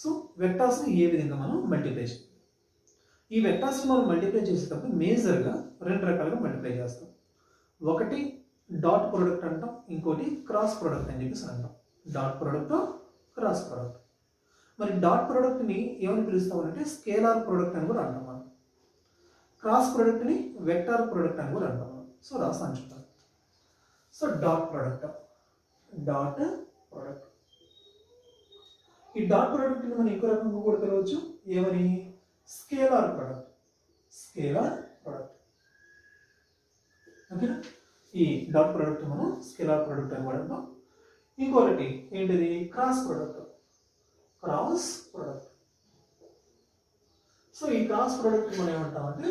So వెక్టార్స్ని ఏ విధంగా మనం multiply చేయాలి? ఈ వెక్టార్స్ని మనం మల్టిప్లై చేసేటప్పుడు మేజర్గా రెండు రకాలుగా మల్టిప్లై చేస్తాం. ఒకటి డాట్ ప్రోడక్ట్ అంటాం, ఇంకోటి క్రాస్ ప్రోడక్ట్ అని చెప్పేసి అంటాం. Dot product, cross product. మరి డాట్ ప్రోడక్ట్ని ఏమని పిలుస్తామంటే స్కేలార్ ప్రోడక్ట్ అని కూడా అంటాం మనం. క్రాస్ ప్రోడక్ట్ని వెక్టార్ ప్రోడక్ట్ అని కూడా అంటాం మనం. సో రాస్తాను చూద్దాం. So dot product, dot product. ఈ డాట్ ప్రోడక్ట్ని మనం ఇంకో రకంగా కూడా పిలవచ్చు. ఏమని? Scalar product, scalar product. ఓకేనా? ఈ డాట్ ప్రోడక్ట్ మనం స్కేలార్ ప్రోడక్ట్ అని కూడా అంటాం. ఇంకొకటి ఏంటిది? Cross product, cross product. So ఈ క్రాస్ ప్రోడక్ట్ మనం ఏమంటామంటే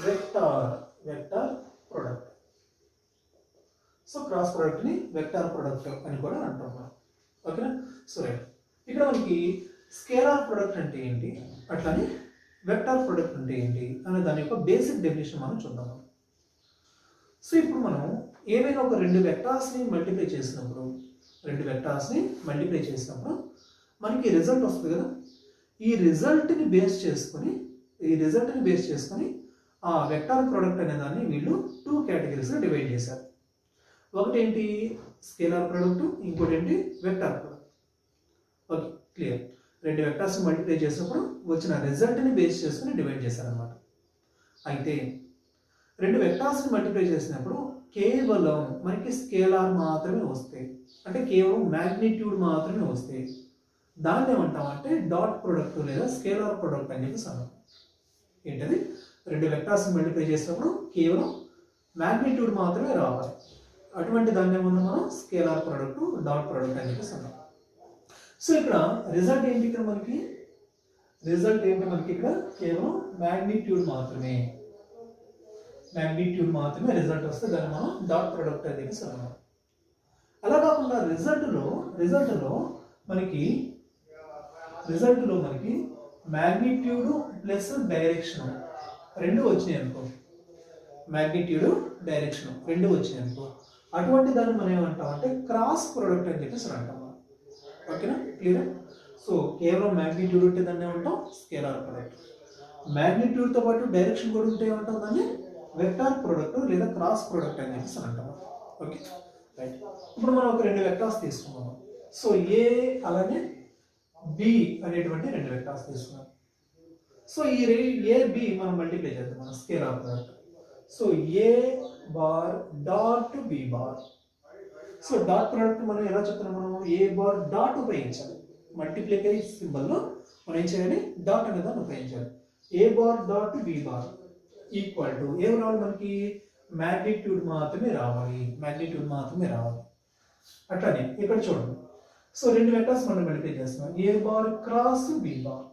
vector, vector product. So cross ప్రోడక్ట్ని వెక్టార్ ప్రోడక్ట్ అని కూడా అంటాం మనం. ఓకేనా? So right. ఇక్కడ మనకి స్కేలార్ ప్రోడక్ట్ అంటే ఏంటి, అట్లానే వెక్టార్ ప్రోడక్ట్ అంటే ఏంటి అనే దాని యొక్క బేసిక్ డెఫినేషన్ మనం చూద్దాం. సో ఇప్పుడు మనం ఏవైనా ఒక రెండు వెక్టార్స్ని మల్టిప్లై చేసినప్పుడు, రెండు వెక్టార్స్ని మల్టిప్లై చేసినప్పుడు మనకి రిజల్ట్ వస్తుంది కదా. ఈ రిజల్ట్ని బేస్ చేసుకొని ఆ వెక్టార్ ప్రోడక్ట్ అనే దాన్ని వీళ్ళు 2 కేటగిరీస్గా డివైడ్ చేశారు. ఒకటి ఏంటి? స్కేలార్ ప్రోడక్ట్, ఇంకోటి ఏంటి? Vector product. Okay, clear. రెండు వెక్టార్స్ మల్టిప్లై చేసినప్పుడు వచ్చిన రిజల్ట్ని బేస్ చేసుకుని డివైడ్ చేశారనమాట. అయితే రెండు వెక్టార్స్ని మల్టిప్లై చేసినప్పుడు కేవలం మనకి స్కేలార్ మాత్రమే వస్తాయి, అంటే కేవలం మ్యాగ్నిట్యూడ్ మాత్రమే వస్తాయి. దాన్ని ఏమంటామంటే డాట్ ప్రోడక్ట్ లేదా స్కేలార్ ప్రోడక్ట్ అని చెప్పేసి అన్నాం. ఏంటది? రెండు వెక్టార్స్ మల్టిప్లై చేసినప్పుడు కేవలం మ్యాగ్నిట్యూడ్ మాత్రమే రావాలి, అటువంటి దాన్ని ఏమన్నా మనం స్కేలార్ ప్రోడక్ట్, డాట్ ప్రోడక్ట్ అని చెప్పేసి అన్నాం. సో ఇక్కడ రిజల్ట్ ఏంటి? ఇక్కడ మనకి రిజల్ట్ ఏంటి? మనకి ఇక్కడ కేవలం మ్యాగ్నిట్యూడ్ మాత్రమే రిజల్ట్ వస్తే దాన్ని మనం డాట్ ప్రోడక్ట్ అని చెప్పేసి అన్నాం. అలా కాకుండా రిజల్ట్లో మనకి మ్యాగ్నిట్యూడ్ ప్లస్ డైరెక్షన్ రెండు వచ్చినాయి అనుకో, మ్యాగ్నిట్యూడ్ డైరెక్షన్ రెండు వచ్చినాయి అనుకో, అటువంటి దాన్ని మనం ఏమంటామంటే క్రాస్ ప్రోడక్ట్ అని చెప్పేసి అంటాం. ఓకేనా? క్లియర్. సో కేవలం మ్యాగ్నిట్యూడ్ ఉంటే దాన్ని ఏమంటాం? Scalar product. మ్యాగ్నిట్యూడ్తో పాటు డైరెక్షన్ కూడా ఉంటే ఏమంటాం? దాన్ని వెక్టార్ ప్రోడక్ట్ లేదా క్రాస్ ప్రోడక్ట్ అని చెప్పేసి అంటాం. Okay, right. ఇప్పుడు మనం ఒక రెండు వెక్టార్స్ తీసుకున్నాము. సో ఏ అలానే బి అనేటువంటి రెండు వెక్టార్స్ తీసుకున్నాం. సో ఈ ఏ బి మనం మల్టిప్లై చేద్దాం మనం scalar product. So A bar dot B bar. So dot product మనం ఎలా చెప్తున్నాం? మనం ఏ బార్ డాట్ ఉపయోగించాలి. మల్టిప్లికరీ సింబల్లో మనం ఏం చేయాలి? డాట్ అనే దాన్ని ఉపయోగించాలి. A bar dot B bar equal to ఏం రావాలి? మనకి మ్యాగ్నిట్యూడ్ మాత్రమే రావాలి, అట్లానే ఇక్కడ చూడండి. సో రెండు వెక్టర్స్ మనం మల్టిప్లై చేస్తున్నాం. A bar cross B bar,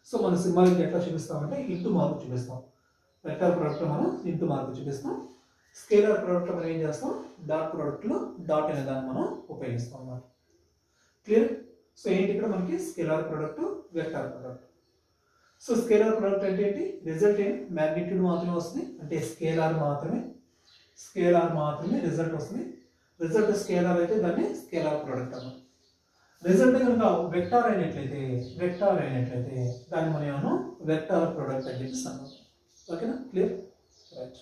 so మన సింబాలిక్ ఎట్లా చూపిస్తామంటే ఇంటూ మార్క్ చూపిస్తాం. వెక్టర్ ప్రోడక్ట్ మనం ఇంటూ మార్క్ చూపిస్తాం. స్కేలార్ ప్రోడక్ట్ మనం ఏం చేస్తాం? డాట్ ప్రోడక్ట్లో డాట్ అనే దాన్ని మనం ఉపయోగిస్తాం అన్నమాట. క్లియర్. సో ఏంటి ఇక్కడ మనకి scalar product, vector product. So scalar product అంటే ఏంటి? రిజల్ట్ ఏంటి? మ్యాగ్నిట్యూడ్ మాత్రమే వస్తుంది, అంటే స్కేలార్ మాత్రమే రిజల్ట్ వస్తుంది. రిజల్ట్ స్కేలార్ అయితే దాన్ని స్కేలార్ ప్రోడక్ట్ అన్నాం. రిజల్ట్ కనుక వెక్టార్ అయినట్లయితే దాన్ని మనం ఏమన్నా వెక్టార్ ప్రోడక్ట్ అని చెప్పి అన్నాం. ఓకేనా? Clear, right.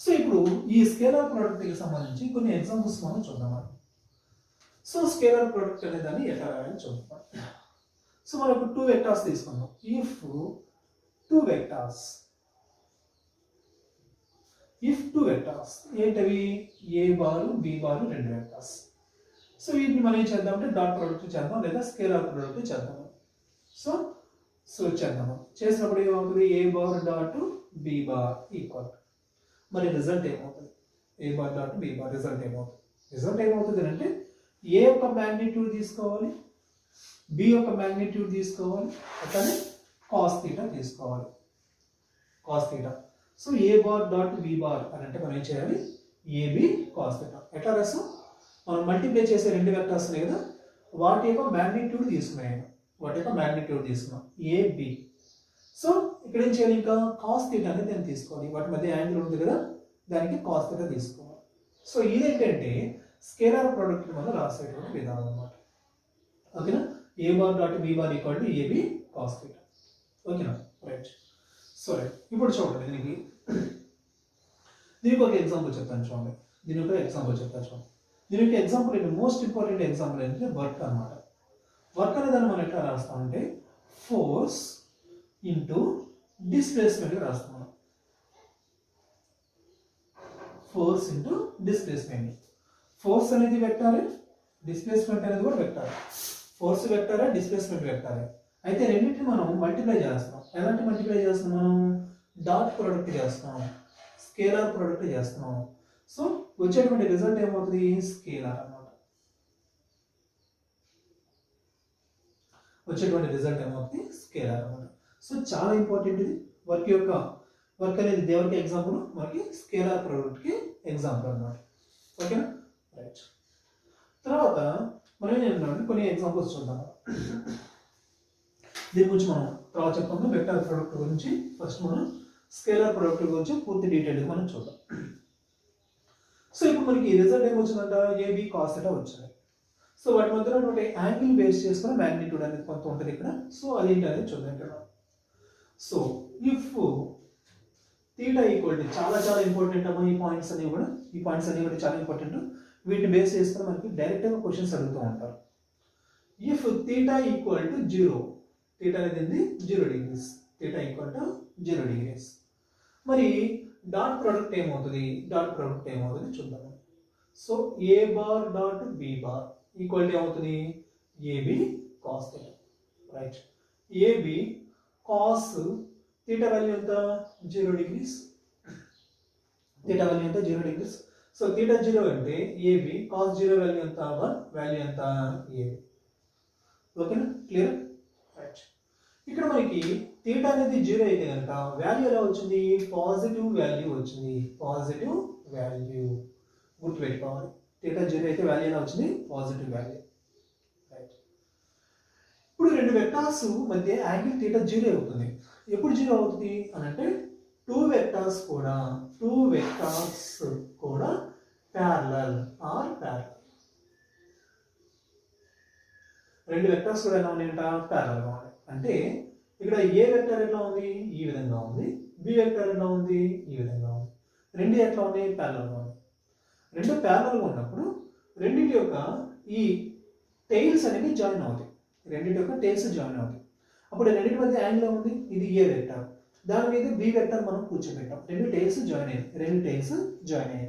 సో ఇప్పుడు ఈ స్కేలార్ ప్రోడక్ట్కి సంబంధించి కొన్ని ఎగ్జాంపుల్స్ మనం చూద్దాం. సో స్కేలార్ ప్రోడక్ట్ అనే దాన్ని ఎట్లా రాయాలని చూద్దాం. సో మనం ఇప్పుడు 2 వెక్టార్స్ తీసుకుందాం. ఇఫ్ 2 వెక్టార్స్ ఏంటవి? ఏ బారు బి బారు రెండు వెక్టార్స్. సో వీటిని మనం ఏం చేద్దామంటే డాట్ ప్రోడక్ట్ చేద్దాం లేదా స్కేలార్ ప్రోడక్ట్ చేద్దాం. సో చేద్దాము. చేసినప్పుడు ఏమవుతుంది? A bar dot B bar equal. మరి రిజల్ట్ ఏమవుతుంది? A bar dot B bar result ఏమవుతుంది అంటే ఏ యొక్క మ్యాగ్నిట్యూడ్ తీసుకోవాలి, బి యొక్క మ్యాగ్నిట్యూడ్ తీసుకోవాలి, అట్లానే కాస్ థీటా తీసుకోవాలి. So A bar dot B bar అని అంటే మనం ఏం చేయాలి? AB cos theta. ఎట్లా రాస్తాం? మనం మల్టిప్లై చేసే రెండు వెక్టర్స్ ఉన్నాయి కదా, వాటి యొక్క మ్యాగ్నిట్యూడ్ తీసుకున్నాం ఏబి. సో ఇక్కడ ఏం చేయాలి? ఇంకా కాస్ థీటా అనేది దాన్ని తీసుకోవాలి. వాటి మధ్య యాంగిల్ ఉంది కదా, దానికి కాస్ థీటా తీసుకోవాలి. సో ఇదేంటంటే స్కేలార్ ప్రోడక్ట్ మనం రాసేటువంటి విధానం అన్నమాట. ఓకేనా, A bar dot B bar equal to AB cos theta. ఓకేనా, రైట్. సో రైట్, ఇప్పుడు చూడండి దీనికి ఒక ఎగ్జాంపుల్ చెప్తాను చూడండి. దీనికి ఎగ్జాంపుల్ ఏంటి, మోస్ట్ ఇంపార్టెంట్ ఎగ్జాంపుల్ ఏంటంటే వర్క్ అన్నమాట. వర్క్ అనే దాన్ని మనం ఎట్లా రాస్తామంటే ఫోర్స్ ఇంటూ డిస్ప్లేస్మెంట్ రాస్తాం మనం. Force into displacement. ఫోర్స్ అనేది వెక్టారే, డిస్ప్లేస్మెంట్ అనేది కూడా వెక్టారే. Force వెక్టారే, displacement వెక్టారే. అయితే రెండింటిని మనం మల్టిప్లై చేస్తున్నాం. ఎలాంటి మల్టిప్లై చేస్తున్నాం మనం, డాట్ ప్రొడక్ట్ చేస్తున్నాం, స్కేలార్ ప్రొడక్ట్ చేస్తున్నాం. సో వచ్చేటువంటి రిజల్ట్ ఏమవుతుంది, స్కేలార్ అన్నమాట. వచ్చేటువంటి రిజల్ట్ ఏమవుతుంది, స్కేలార్ అన్నమాట. సో చాలా ఇంపార్టెంట్ ఇది. వర్క్ అనేది దేనికి ఎగ్జాంపుల్, మనకి స్కేలార్ ప్రొడక్ట్కి ఎగ్జాంపుల్ అన్నమాట. ఓకేనా, రైట్. తర్వాత మనం ఏం చేద్దామంటే కొన్ని ఎగ్జాంపుల్స్ చూద్దాం. దీని గురించి మనం తర్వాత చెప్తాము. వెక్టర్ ప్రొడక్ట్ గురించి ఫస్ట్ మనం స్కేలార్ ప్రొడక్ట్ గురించి పూర్తి డీటెయిల్గా మనం చూద్దాం. సో ఇప్పుడు మనకి రిజల్ట్ ఏమొచ్చిందంట, ఏబి కాస్ థీటా వచ్చింది. సో వాటి మధ్యలో ఉన్నటువంటి యాంగిల్ బేస్ చేసుకుని మ్యాగ్నిట్యూడ్ అనేది కొంత ఉంటుంది ఇక్కడ. సో అదేంటి అనేది చూద్దాం ఇక్కడ. So if theta equal to చాలా చాలా ఇంపార్టెంట్ అమ్మా. ఈ పాయింట్స్ అనేవి కూడా చాలా ఇంపార్టెంట్. వీటిని బేస్ చేసుకుని మనకి డైరెక్ట్గా క్వశ్చన్స్ అడుగుతూ ఉంటారు. If theta equal to 0, theta అనేది 0 degrees, theta equal to 0 degrees. మరి డాట్ ప్రొడక్ట్ ఏమవుతుంది, చూద్దాం. So A bar dot B bar equal to ఏమవుతుంది, AB cos theta, right. AB cos theta value ఎంత, 0 డిగ్రీస్. థీటా వాల్యూ ఎంత, 0 degrees. So theta 0 అంటే AB cos 0 value ఎంత, 1, value ఎంత, AB. ఓకేనా, క్లియర్, రైట్. ఇక్కడ మనకి థీటా అనేది 0 అయితే కనుక వాల్యూ ఎలా వచ్చింది, పాజిటివ్ వాల్యూ వచ్చింది. పాజిటివ్ వాల్యూ గుర్తుపెట్టుకోవాలి. థీటా 0 అయితే వాల్యూ ఎలా వచ్చింది, పాజిటివ్ వాల్యూ, రైట్. ఇప్పుడు రెండు వెక్టార్స్ మధ్య యాంగిల్ థీటా 0 అవుతుంది. ఎప్పుడు 0 అవుతుంది అని అంటే టూ వెక్టార్స్ కూడా ప్యారలల్ ఆర్ ప్యారలల్. రెండు వెక్టార్స్ కూడా ఎలా ఉన్నాయంట, ప్యారలల్ గా ఉన్నాయి. అంటే ఇక్కడ ఏ వెక్టర్ ఎట్లా ఉంది, ఈ విధంగా ఉంది. బి వెక్టర్ ఎట్లా ఉంది, ఈ విధంగా ఉంది. రెండు ఎట్లా ఉన్నాయి, ప్యారలల్ గా ఉన్నాయి. రెండు ప్యారలల్ గా ఉన్నప్పుడు రెండింటి యొక్క ఈ టైల్స్ అనేవి జాయిన్ అవుతాయి. అప్పుడు రెండింటి మధ్య యాంగిల్ ఉంది, ఇది ఏ వెక్టర్, దాని మీద బి వెక్టర్ మనం కూర్చోబెట్టాం. రెండు టైల్స్ జాయిన్ అయ్యాయి.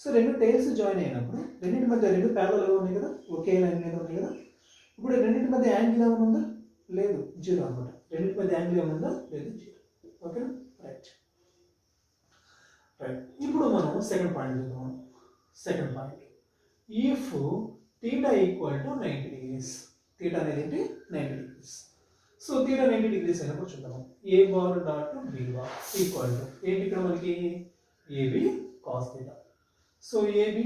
సో రెండు టైల్స్ జాయిన్ అయినప్పుడు రెండింటి మధ్య రెండు ప్యారలల్ ఉన్నాయి కదా, ఒకే లైన్ మీద ఉన్నాయి కదా. ఇప్పుడు రెండింటి మధ్య యాంగిల్ ఏమైనా ఉందా, లేదు, 0 అనమాట. రెండింటి మధ్య యాంగిల్ ఏమైనా ఉందా, లేదు, 0. ఓకేనా, రైట్. ఇప్పుడు మనం సెకండ్ పాయింట్ చూద్దాం. Second point, if theta equal to 90 degrees. Theta అనేది ఏంటి, 90 డిగ్రీస్. సో థీటా 90 డిగ్రీస్ అయినప్పుడు చూద్దాం. A bar dot B bar equal to ఏంటి ఇక్కడ మనకి, AB cos theta. So AB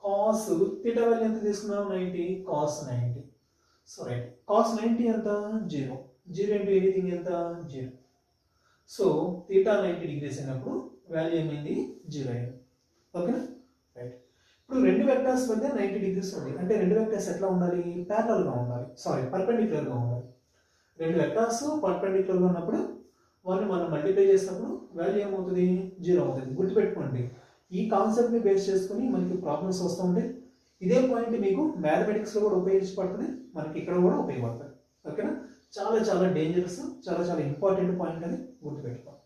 cos theta value ఎంత తీసుకున్నాం, 90, కాస్ 90. సో రైట్, కాస్ 90 ఎంత, 0 ఇంటూ ఎనీథింగ్ ఎంత, 0. సో థీటా 90 డిగ్రీస్ అయినప్పుడు వాల్యూ ఏమైంది, 0 అయింది. ఓకేనా, రైట్. ఇప్పుడు రెండు వెక్టర్స్ మధ్య 90 డిగ్రీస్ ఉంది. అంటే రెండు వెక్టర్స్ ఎట్లా ఉండాలి, పర్పెండిక్యులర్ గా ఉండాలి. రెండు వెక్టర్స్ పర్పెండిక్యులర్ గా ఉన్నప్పుడు వాటిని మనం మల్టిప్లై చేసినప్పుడు వాల్యూ ఏమవుతుంది, 0 అవుతుంది. గుర్తుపెట్టుకోండి, ఈ కాన్సెప్ట్ ని బేస్ చేసుకుని మనకి ప్రాబ్లమ్స్ వస్తూ ఉంటాయి. ఇదే పాయింట్ మీకు మ్యాథమెటిక్స్ లో కూడా ఉపయోగించబడుతుంది, మనకి ఇక్కడ కూడా ఉపయోగపడుతుంది. ఓకేనా, చాలా చాలా డేంజరస్, చాలా చాలా ఇంపార్టెంట్ పాయింట్ అని గుర్తుపెట్టుకోండి.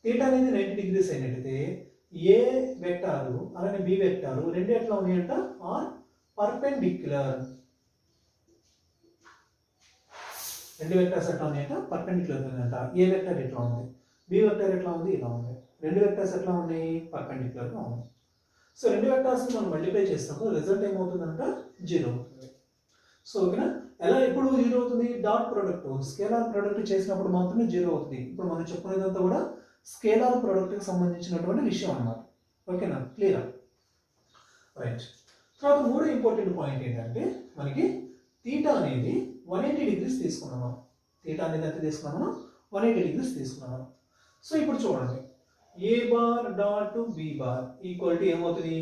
థీటా అనేది 90 డిగ్రీస్ అయినట్టయితే ఏ వెక్టారు అలానే బి వెక్టారు రెండు ఎట్లా ఉన్నాయంట, ఆర్ పర్పెండిక్యులర్. రెండు వెక్టర్స్ ఎట్లా ఉన్నాయంట, పర్పెండిక్యులర్ ఉందంట. ఏ వెక్టర్ ఎట్లా ఉంది, బి వెక్టర్ ఎట్లా ఉంది, ఇలా ఉంది. రెండు వెక్టర్స్ ఎట్లా ఉన్నాయి, పర్పెండిక్యులర్ గా ఉన్నాయి. సో రెండు వెక్టర్స్ మనం మల్టిప్లై చేస్తాము, రిజల్ట్ ఏమవుతుందంట, 0 అవుతుంది. సో ఓకేనా, ఎలా ఎప్పుడు 0 అవుతుంది, డాట్ ప్రొడక్ట్ స్కేలార్ ప్రొడక్ట్ చేసినప్పుడు మాత్రమే 0 అవుతుంది. ఇప్పుడు మనం చెప్పుకునేదంతా కూడా స్కేలార్ ప్రొడక్ట్ కి సంబంధించినటువంటి విషయం అన్నమాట. ఓకేనా, క్లియర్, రైట్. తర్వాత మూడో ఇంపార్టెంట్ పాయింట్ ఏంటంటే మనకి థీటా అనేది 180 డిగ్రీస్ తీసుకున్నాము. థీటా అనేది ఎంత తీసుకున్నాము, 180 డిగ్రీస్ తీసుకున్నాము. సో ఇప్పుడు చూడండి, A bar dot B bar equal to ఏమవుతుంది,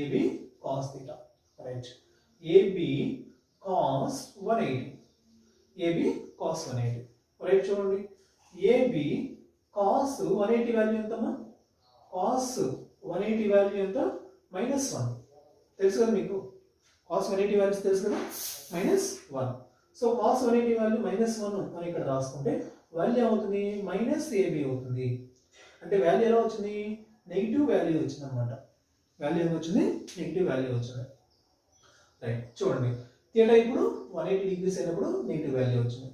AB cos theta, right. AB cos cos 180. AB cos 180. Right చూడండి. AB cos 180 వాల్యూ ఎంతమ్మా? cos 180 వాల్యూ ఎంత? -1. తెలుసు కదా మీకు, cos 180 వాల్యూస్ తెలుసు కదా, -1. సో cos 180 వాల్యూ -1 అని ఇక్కడ రాసుకుంటే వాల్యూ ఏమవుతుంది? -AB అవుతుంది. అంటే వాల్యూ ఎలా వచ్చింది? నెగిటివ్ వాల్యూ వచ్చింది అనమాట. వాల్యూ ఏమొచ్చింది? నెగిటివ్ వాల్యూ వచ్చింది. రైట్ చూడండి, థీటా ఇప్పుడు 180 డిగ్రీస్ అయినప్పుడు నెగిటివ్ వాల్యూ వచ్చింది.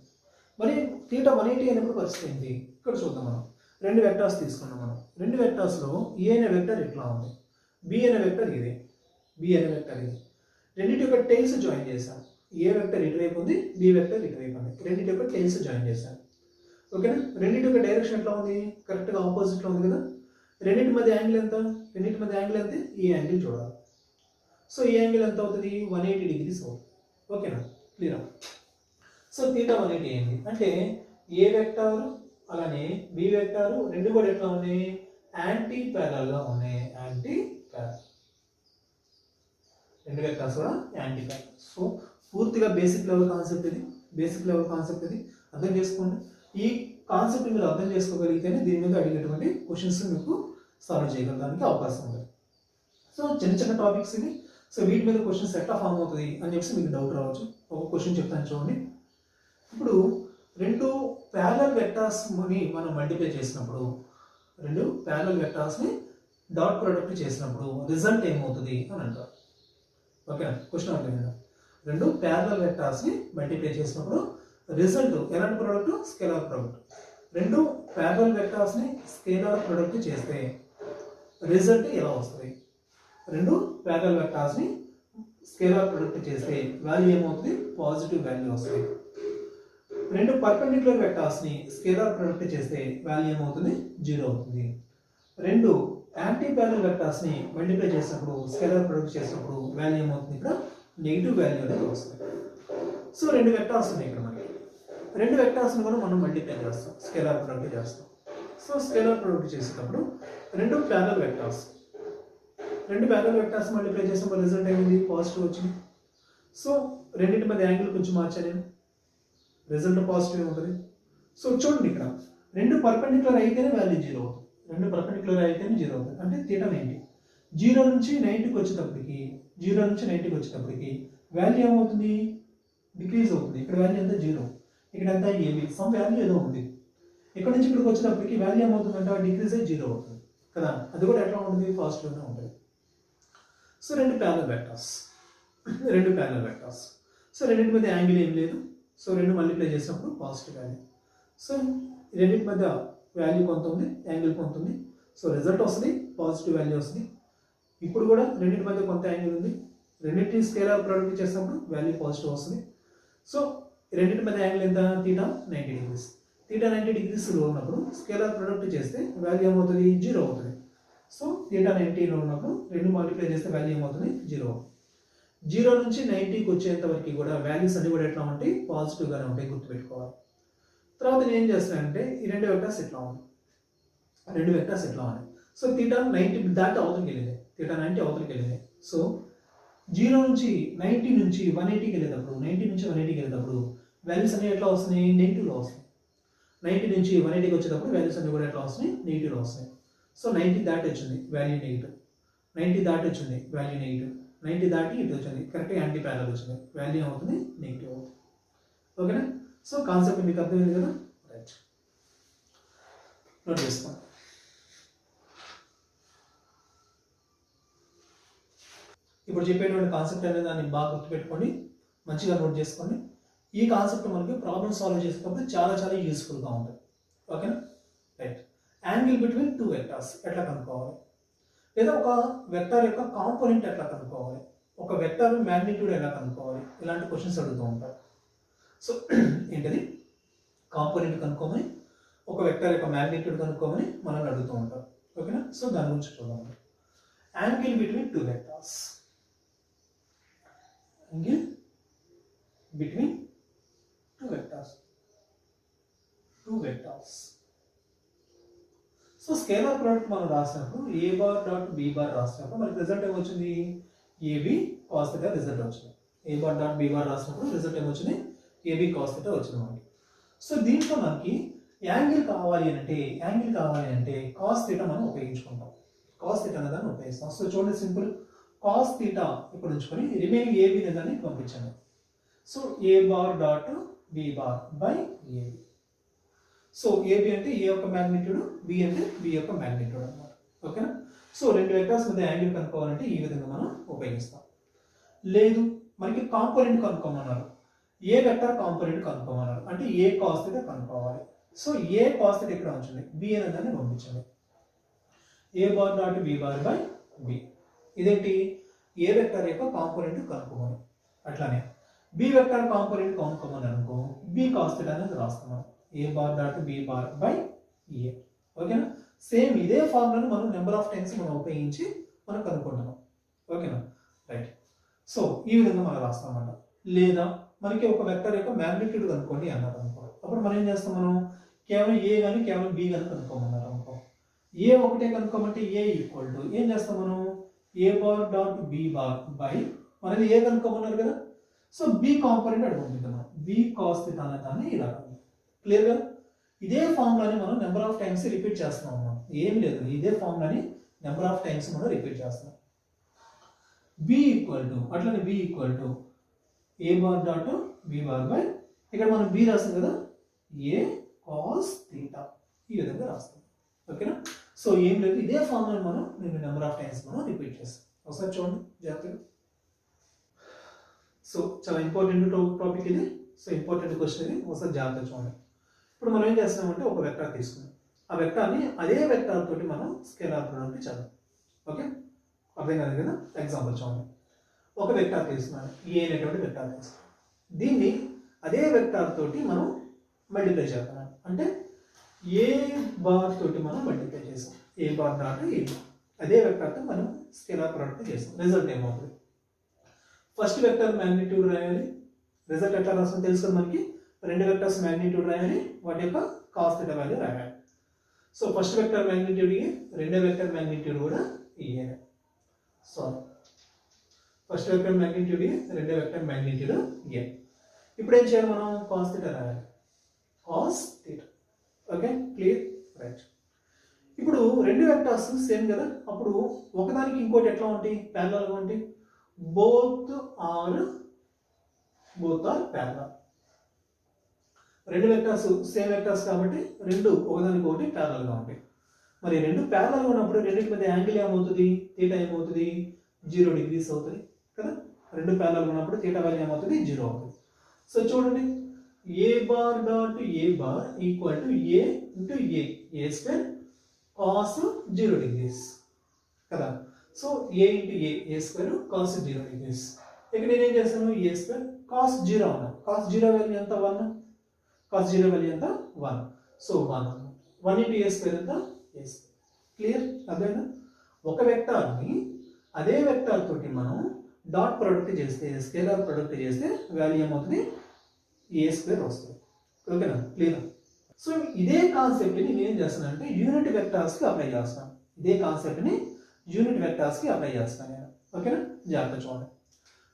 మరి థీటా 180 అయినప్పుడు పరిస్థితి ఏంటి? ఇక్కడ చూద్దాం. మనం రెండు వెక్టార్స్ తీసుకున్నాం. మనం రెండు వెక్టార్స్లో ఏ అనే వెక్టర్ ఇట్లా ఉంది, బి అనే వెక్టర్ ఇది, బి అనే వెక్టర్ ఇది. రెండింటి యొక్క టైల్స్ జాయిన్ చేశాం. ఏ వెక్టర్ ఇటువైపు ఉంది, బి వెక్టర్ ఇటువైపు ఉంది. రెండింటి యొక్క టైల్స్ జాయిన్ చేశాం. ఓకేనా? రెండింటి యొక్క డైరెక్షన్ ఎట్లా ఉంది? కరెక్ట్గా ఆపోజిట్లో ఉంది కదా. రెండింటి మధ్య యాంగిల్ ఎంత? రెండింటి మధ్య యాంగిల్ ఎంత? ఈ యాంగిల్ చూడాలి. సో ఈ యాంగిల్ ఎంత అవుతుంది? 180 డిగ్రీస్ అవుతుంది. ఓకేనా? క్లియర్. సో థీటా 180 అయింది అంటే ఏ వెక్టార్ అలానే బి వెక్టార్ రెండు కూడా ఎట్లా ఉన్నాయి? యాంటీ ప్యారల్ గా ఉన్నాయి. యాంటీ ప్యారల్, రెండు వెక్టార్స్ కూడా యాంటీ ప్యారల్. సో పూర్తిగా బేసిక్ లెవెల్ కాన్సెప్ట్ ఇది, బేసిక్ లెవెల్ కాన్సెప్ట్ ఇది. అర్థం చేసుకోండి. ఈ కాన్సెప్ట్ మీరు అర్థం చేసుకోగలిగితేనే దీని మీద అడిగేటువంటి క్వశ్చన్స్ మీకు సాల్వ్ చేయగలడానికి అవకాశం ఉంది. సో చిన్న చిన్న టాపిక్స్ ఇవి. సో వీటి మీద క్వశ్చన్స్ ఎట్లా ఫామ్ అవుతుంది అని చెప్పి మీకు డౌట్ రావచ్చు. ఒక క్వశ్చన్ చెప్తాను చూడండి. ఇప్పుడు రెండు ప్యారలల్ వెక్టార్స్ని మనం మల్టిప్లై చేసినప్పుడు, రెండు ప్యారలల్ వెక్టార్స్ని డాట్ ప్రొడక్ట్ చేసినప్పుడు రిజల్ట్ ఏమవుతుంది అని అంటారు. ఓకేనా? క్వశ్చన్ అర్థమైందా? రెండు ప్యారలల్ వెక్టార్స్ని మల్టిప్లై చేసినప్పుడు రిజల్ట్ ఎలాంటి ప్రోడక్ట్? Scalar product. రెండు ప్యారలల్ వెక్టార్స్ని స్కేలార్ ప్రొడక్ట్ చేస్తే రిజల్ట్ ఎలా వస్తుంది? రెండు ప్యారలల్ వెక్టార్స్ని స్కేలార్ ప్రొడక్ట్ చేస్తే వాల్యూ ఏమవుతుంది? పాజిటివ్ వాల్యూ వస్తుంది. రెండు పర్పెండిక్యులర్ వెక్టార్స్ని స్కేలార్ ప్రొడక్ట్ చేస్తే వాల్యూ ఏమవుతుంది? 0 అవుతుంది. రెండు యాంటీ ప్యారలల్ వెక్టార్స్ని మల్టిప్లై చేసినప్పుడు, స్కేలార్ ప్రొడక్ట్ చేసినప్పుడు వాల్యూ ఏమవుతుంది? ఇక్కడ నెగిటివ్ వాల్యూ అనేది వస్తుంది. సో రెండు వెక్టార్స్ ఉన్నాయి ఇక్కడ మనకి. రెండు వెక్టార్స్ని కూడా మనం మల్టిప్లై చేస్తాం, స్కేలార్ ప్రొడక్ట్ చేస్తాం. సో స్కేలార్ ప్రొడక్ట్ చేసేటప్పుడు రెండు ప్యారలల్ వెక్టార్స్, రెండు ప్యారలల్ వెక్టార్స్ మల్టిప్లై చేసినప్పుడు రిజల్ట్ ఏమైంది? పాజిటివ్ వచ్చింది. సో రెండింటి మధ్య యాంగిల్ కొంచెం మార్చాను నేను, రిజల్ట్ పాజిటివ్ ఉంటుంది. సో చూడండి, ఇక్కడ రెండు పర్పెండిక్యులర్ అయితేనే వాల్యూ 0 అవుతుంది. రెండు పర్పెండిక్యులర్ అయితేనే 0 అవుతుంది. అంటే థీటా 90. 0 నుంచి 90కి వచ్చేటప్పటికి, 0 నుంచి 90కి వచ్చేటప్పటికి వాల్యూ ఏమవుతుంది? డిక్రీజ్ అవుతుంది. ఇక్కడ వాల్యూ ఎంత? 0. ఇక్కడ ఎంత? ఏబి సమ్ వాల్యూ ఏదో ఉంది. ఇక్కడ నుంచి ఇక్కడికి వచ్చేటప్పటికి వాల్యూ ఏమవుతుంది అంటే డిక్రీజ్ అయ్యి 0 అవుతుంది కదా. అది కూడా ఎట్లా ఉంటుంది? పాజిటివ్గా ఉంటుంది. సో రెండు ప్యారలల్ వెక్టార్స్, రెండు ప్యారలల్ వెక్టార్స్. సో రెండింటి మధ్య యాంగిల్ ఏం లేదు. సో రెండు మల్టిప్లై చేసినప్పుడు పాజిటివ్ వాల్యూ. సో రెండింటి మధ్య వాల్యూ కొంత ఉంది, యాంగిల్ కొంత ఉంది. సో రిజల్ట్ వస్తుంది, పాజిటివ్ వాల్యూ వస్తుంది. ఇప్పుడు కూడా రెండింటి మధ్య కొంత యాంగిల్ ఉంది. రెండింటిని స్కేలార్ ప్రొడక్ట్ చేసినప్పుడు వాల్యూ పాజిటివ్ వస్తుంది. సో రెండింటి మధ్య యాంగిల్ ఎంత? Theta 90 degrees. థీటా 90 డిగ్రీస్లో ఉన్నప్పుడు స్కేలార్ ప్రొడక్ట్ చేస్తే వాల్యూ ఏమవుతుంది? 0 అవుతుంది. సో థీటా 90లో ఉన్నప్పుడు రెండు మల్టిప్లై చేస్తే వాల్యూ ఏమవుతుంది? 0 అవుతుంది. 0 నుంచి 90కి వచ్చేంత వరకు కూడా వాల్యూస్ అన్ని కూడా ఎట్లా ఉంటాయి? పాజిటివ్గానే ఉంటాయి, గుర్తుపెట్టుకోవాలి. తర్వాత నేను ఏం చేస్తానంటే ఈ రెండు వెక్టర్స్ ఎట్లా ఉన్నాయి, రెండు వెక్టర్స్ ఎట్లా ఉన్నాయి. సో థీటా 90 దాటి అవతలకి వెళ్ళింది, థీటా 90 అవతలకి వెళ్ళింది. సో 0 నుంచి 90 నుంచి 180కి వెళ్ళేటప్పుడు, 90 నుంచి 180కి వెళ్ళేటప్పుడు వాల్యూస్ అన్ని ఎట్లా వస్తున్నాయి? నెగిటివ్లో వస్తాయి. 90 నుంచి 180కి వచ్చేటప్పుడు వాల్యూస్ అన్ని కూడా ఎట్లా వస్తున్నాయి? నెగిటివ్లో వస్తాయి. సో 90 దాటి వచ్చింది, వాల్యూ నెగిటివ్. 90 దాటి వచ్చింది, వాల్యూ నెగిటివ్. 90 దాటి ఇటు వచ్చింది, కరెక్ట్గా యాంటీ ప్యారలల్ వచ్చింది, వాల్యూ అవుతుంది? నెగిటివ్ అవుతుంది. ఓకేనా? సో కాన్సెప్ట్ మీకు అర్థమైంది కదా. రైట్, నోట్ చేసుకోండి. ఇప్పుడు చెప్పేటువంటి కాన్సెప్ట్ అనేది దాన్ని బాగా గుర్తుపెట్టుకోండి, మంచిగా నోట్ చేసుకోండి. ఈ కాన్సెప్ట్ మనకి ప్రాబ్లమ్ సాల్వ్ చేసేటప్పుడు చాలా చాలా యూస్ఫుల్గా ఉంటుంది. ఓకేనా? Right. Angle between two vectors ఎట్లా కనుక్కోవాలి, లేదా ఒక వెక్టార్ యొక్క కాంపోనెంట్ ఎట్లా కనుక్కోవాలి, ఒక వెక్టార్ మ్యాగ్నిట్యూడ్ ఎలా కనుక్కోవాలి, ఇలాంటి క్వశ్చన్స్ అడుగుతూ ఉంటారు. సో ఏంటది? కాంపోనెంట్ కనుక్కోమని, ఒక వెక్టార్ యొక్క మ్యాగ్నిట్యూడ్ కనుక్కోమని మనల్ని అడుగుతూ ఉంటారు. ఓకేనా? సో దాని గురించి చూద్దాం. Angle between two vectors, angle between two vectors, two vectors. So scalar product మనం రాసినప్పుడు a bar dot b bar రాసినప్పుడు మనకి రిజల్ట్ ఏమొచ్చింది? ఏబి కాస్ థీటా రిజల్ట్ వచ్చింది. ఏ బార్ డాట్ బి బార్ రాసినప్పుడు రిజల్ట్ ఏమొచ్చింది, ఏబీ కాస్ థీటా వచ్చింది మనకి. సో దీంట్లో మనకి యాంగిల్ కావాలి అంటే కాస్ థీటా మనం ఉపయోగించుకుంటాం. కాస్ థీటా అనే దాన్ని ఉపయోగిస్తాం. సో చూడండి సింపుల్, కాస్ థీటా ఇక్కడ ఉంచుకొని రిమైనింగ్ ఏబీ అనే దాన్ని పంపించండి. So A bar dot B bar by AB. So AB అంటే ఏ యొక్క మ్యాగ్నిట్యూడ్, బి అంటే బి యొక్క మ్యాగ్నిట్యూడ్ అన్నమాట. ఓకేనా. సో రెండు వెక్టర్స్ మధ్య యాంగిల్ కనుక్కోవాలంటే ఈ విధంగా మనం ఉపయోగిస్తాం. లేదు మనకి కాంపోనెంట్ కనుక్కోమన్నారు, ఏ వెక్టర్ కాంపోనెంట్ కనుక్కోమన్నారు అంటే ఏ కాస్ థీటా కనుక్కోవాలి. సో ఏ కాస్ థీటా ఇక్కడ ఉంచండి, బి అనే దాన్ని పంపించండి. A bar dot B bar by B. ఇదేంటి, ఏ వెక్టర్ యొక్క కాంపోనెంట్ కనుక్కోమని. అట్లానే బి వెక్టర్ కాంపోనెంట్ కనుక్కోమని అనుకో, బి కాస్ థీటా అనేది రాస్తున్నాం. A bar dot B bar by A. ఓకేనా. సేమ్ ఇదే ఫార్ములాను మనం నెంబర్ ఆఫ్ టైమ్స్ మనం ఉపయోగించి మనం కనుక్కుంటున్నాం. ఓకేనా, రైట్. సో ఈ విధంగా మనం రాస్తాం అన్నమాట. లేదా మనకి ఒక వెక్టర్ యొక్క మ్యాగ్నిట్యూడ్ కనుక్కోండి అన్నారు అనుకో, అప్పుడు మనం ఏం చేస్తాం, మనం కేవలం ఏ కానీ కేవలం బి కానీ కనుక్కోమన్నారు అనుకో. ఏ ఒకటే కనుక్కోమంటే ఏ ఈక్వల్ టు ఏం చేస్తాం మనం, A bar dot B bar by మనది ఏ కనుక్కోమన్నారు కదా. సో బి కాంపోనెంట్ అక్కడ పంపిద్దాం, బి కాస్ థీటా అనే దాన్ని ఇలా. క్లియర్గా ఇదే ఫార్ములాని మనం నెంబర్ ఆఫ్ టైమ్స్ రిపీట్ చేస్తున్నాం అన్నమాట. ఏం లేదు, ఇదే ఫార్ములాని నెంబర్ ఆఫ్ టైమ్స్ మనం రిపీట్ చేస్తున్నాం. బి ఈక్వల్ టు అట్లనే B equal to A bar dot B bar by ఇక్కడ మనం బి రాస్తాం కదా, ఏ కాస్ థీటా ఈ విధంగా రాస్తాం. ఓకేనా. సో ఏం లేదు, ఇదే ఫార్ములా మనం నేను నెంబర్ ఆఫ్ టైమ్స్ మనం రిపీట్ చేస్తాం. ఒకసారి చూడండి జాగ్రత్తగా. సో చాలా ఇంపార్టెంట్ టాపిక్ ఇది. సో ఇంపార్టెంట్ క్వశ్చన్ ఇది, ఒకసారి జాగ్రత్తగా చూడండి. ఇప్పుడు మనం ఏం చేస్తున్నామంటే ఒక వెక్టర్ తీసుకున్నాం, ఆ వెక్టార్ని అదే వెక్టార్ తోటి మనం స్కేలార్ ప్రొడక్ట్ చేద్దాం. ఓకే, అర్థం కాదు కదా. ఎగ్జాంపుల్ చూడండి, ఒక వెక్టార్ తీసుకున్నాను, ఏ అనేటువంటి వెక్టార్ తీసుకున్నాం, దీన్ని అదే వెక్టార్ తోటి మనం మల్టిప్లై చేద్దాం. అంటే ఏ బార్ తోటి మనం మల్టిప్లై చేసాం, ఏ బార్ డాట్ ఏ అదే వెక్టార్తో మనం స్కేలార్ ప్రొడక్ట్ చేసాం. రిజల్ట్ ఏమవుతుంది, ఫస్ట్ వెక్టర్ మ్యాగ్నిట్యూడ్ రాయాలి, రిజల్ట్ ఎట్లా రాస్తుందో తెలుసు కదా మనకి. రెండు వెక్టర్స్ మ్యాగ్నిట్యూడ్ రాయాలి, వాటి యొక్క కాస్ థీటా వాల్యూ రాయాలి. సో ఫస్ట్ వెక్టర్ మ్యాగ్నిట్యూడ్ ఏ, రెండో వెక్టర్ మ్యాగ్నిట్యూడ్ కూడా ఏ. సో ఫస్ట్ వెక్టర్ మ్యాగ్నిట్యూడ్ ఏ, రెండో వెక్టర్ మ్యాగ్నిట్యూడ్ ఏ. ఇప్పుడు ఏం చేయాలి మనం, కాస్ థీటా రాయాలి, cos theta. Okay, clear, right. ఇప్పుడు రెండు వెక్టర్స్ సేమ్ కదా, అప్పుడు ఒకదానికి ఇంకోటి ఎట్లా ఉంటాయి, ప్యారలల్ గా ఉంటాయి. Both are parallel. రెండు వెక్టర్స్ సేమ్ వెక్టర్స్ కాబట్టి రెండు ఒకదానికి ఒకటి ప్యారలల్ గా ఉంటాయి. మరి రెండు ప్యారలల్ గా ఉన్నప్పుడు రెండింటి మధ్య యాంగిల్ ఏమవుతుంది, థీటా ఏమవుతుంది, 0 degrees అవుతుంది కదా. రెండు ప్యారలల్ గా ఉన్నప్పుడు థీటా వాల్యూ ఏమవుతుంది, 0 అవుతుంది. సో చూడండి, A bar dot A bar equal to A into A square cos 0 degrees కదా. So A into A square cos 0 degrees. ఇక్కడ నేనేం చేస్తాను, ఏ స్క్వేర్ కాస్ 0 అన్నా, కాస్ 0 వాల్యూ ఎంత 1, కాస్ 0 వాల్యూ ఎంత 1. సో 1 ఇంటూ ఏ స్క్వేర్ ఎంత ఏ square. Clear, అదేనా. ఒక వెక్టార్ని అదే వెక్టార్ తోటి మనం డాట్ ప్రొడక్ట్ చేస్తే, స్కేలార్ ప్రొడక్ట్ చేస్తే వాల్యూ ఏమవుతుంది, ఏ స్క్వేర్ వస్తుంది. ఓకేనా, క్లియర్. సో ఇదే కాన్సెప్ట్ని నేను ఏం చేస్తాను అంటే యూనిట్ వెక్టార్స్కి అప్లై చేస్తాను. ఇదే కాన్సెప్ట్ని యూనిట్ వెక్టార్స్కి అప్లై చేస్తాను నేను. ఓకేనా, జాగ్రత్త చూడండి.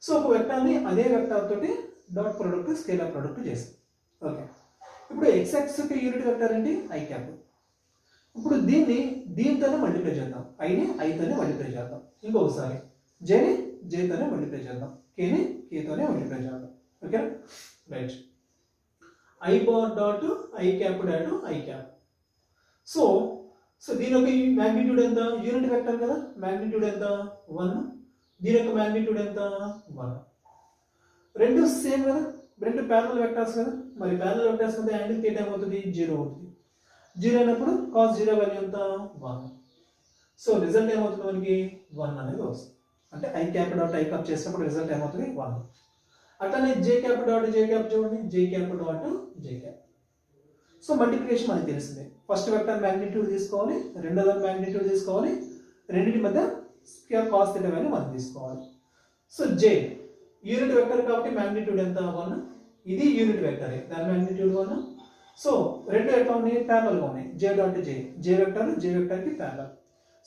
సో ఒక వెక్టార్ని అదే వెక్టార్ తోటి డాట్ ప్రొడక్ట్ స్కేలార్ ప్రొడక్ట్ చేస్తాను. ఓకే, ఇప్పుడు ఎక్స్ యాక్సిస్కి యూనిట్ వెక్టర్ ఏంటి, ఐ క్యాప్. ఇప్పుడు దీంతోనే మల్టిప్లై చేద్దాం, ఐని ఐతోనే మల్టిప్లై చేద్దాం. ఇంకొకసారి జేని జేతోనే మల్టిప్లై చేద్దాం, కేని కేతోనే మల్టిప్లై చేద్దాం. Okay, right. I bar dot I cap dot I cap. So దీని యొక్క మ్యాగ్నిట్యూడ్ ఎంత, యూనిట్ వెక్టర్ కదా, మ్యాగ్నిట్యూడ్ ఎంత 1, దీని యొక్క మ్యాగ్నిట్యూడ్ ఎంత 1. రెండు సేమ్ కదా, రెండు ప్యారలల్ వెక్టర్స్ కదా. మరి ప్యారలల్ వెక్టర్స్ మధ్య యాంగిల్ థీటా ఏమవుతుంది, 0 అవుతుంది. 0 అయినప్పుడు కాస్ 0 వాల్యూ ఎంత 1. సో రిజల్ట్ ఏమవుతుంది మనకి 1 అనేది వస్తుంది. అంటే I cap dot I cap చేసినప్పుడు రిజల్ట్ ఏమవుతుంది 1. అట్లానే J cap dot j cap చూడండి, జే cap dot j cap. So multiplication మనకి తెలిసిందే, ఫస్ట్ వెక్టర్ మ్యాగ్నిట్యూడ్ తీసుకోవాలి, రెండో దాని మ్యాగ్నిట్యూడ్ తీసుకోవాలి, రెండింటి మధ్య కాస్ థీటా వాల్యూ మనం తీసుకోవాలి. సో జే యూనిట్ వెక్టర్ కాబట్టి మ్యాగ్నిట్యూడ్ ఎంత 1, ఇది యూనిట్ వెక్టర్ దాని మ్యాగ్నిట్యూడ్ 1. సో రెండు ఎట్లా ఉన్నాయి, ప్యారలల్ గా ఉన్నాయి. జే డాట్ జే వెక్టర్ కి ప్యారలల్.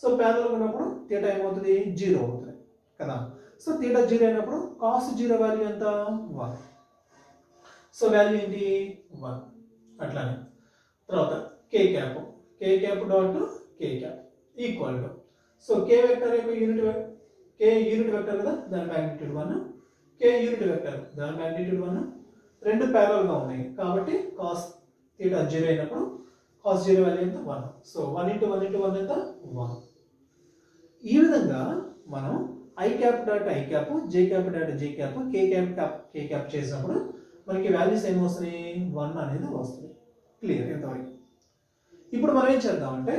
సో ప్యారలల్ ఉన్నప్పుడు థీటా ఏమవుతుంది 0 అవుతుంది కదా. సో తీటా 0 అయినప్పుడు కాస్ 0 వాల్యూ ఎంత 1. సో వాల్యూ ఏంటి 1. అట్లానే తర్వాత కే cap dot K cap equal to so K vector యొక్క కే యూనిట్ వెక్టర్ కదా దాని మ్యాగ్నిట్యూడ్ 1, కే యూనిట్ వెక్టర్ దాని మ్యాగ్నిట్యూడ్ 1, రెండు ప్యారల్ గా ఉన్నాయి కాబట్టి కాస్ తీటా 0 అయినప్పుడు కాస్ 0 వాల్యూ ఎంత 1. సో 1 into 1 into 1 ఎంత 1. ఈ విధంగా మనం I cap dot I cap, J cap dot j cap, K cap చేసినప్పుడు మనకి వాల్యూస్ ఏమొస్తాయి 1 అనేది వస్తుంది. క్లియర్ ఎంతవరకు? ఇప్పుడు మనం ఏం చేద్దామంటే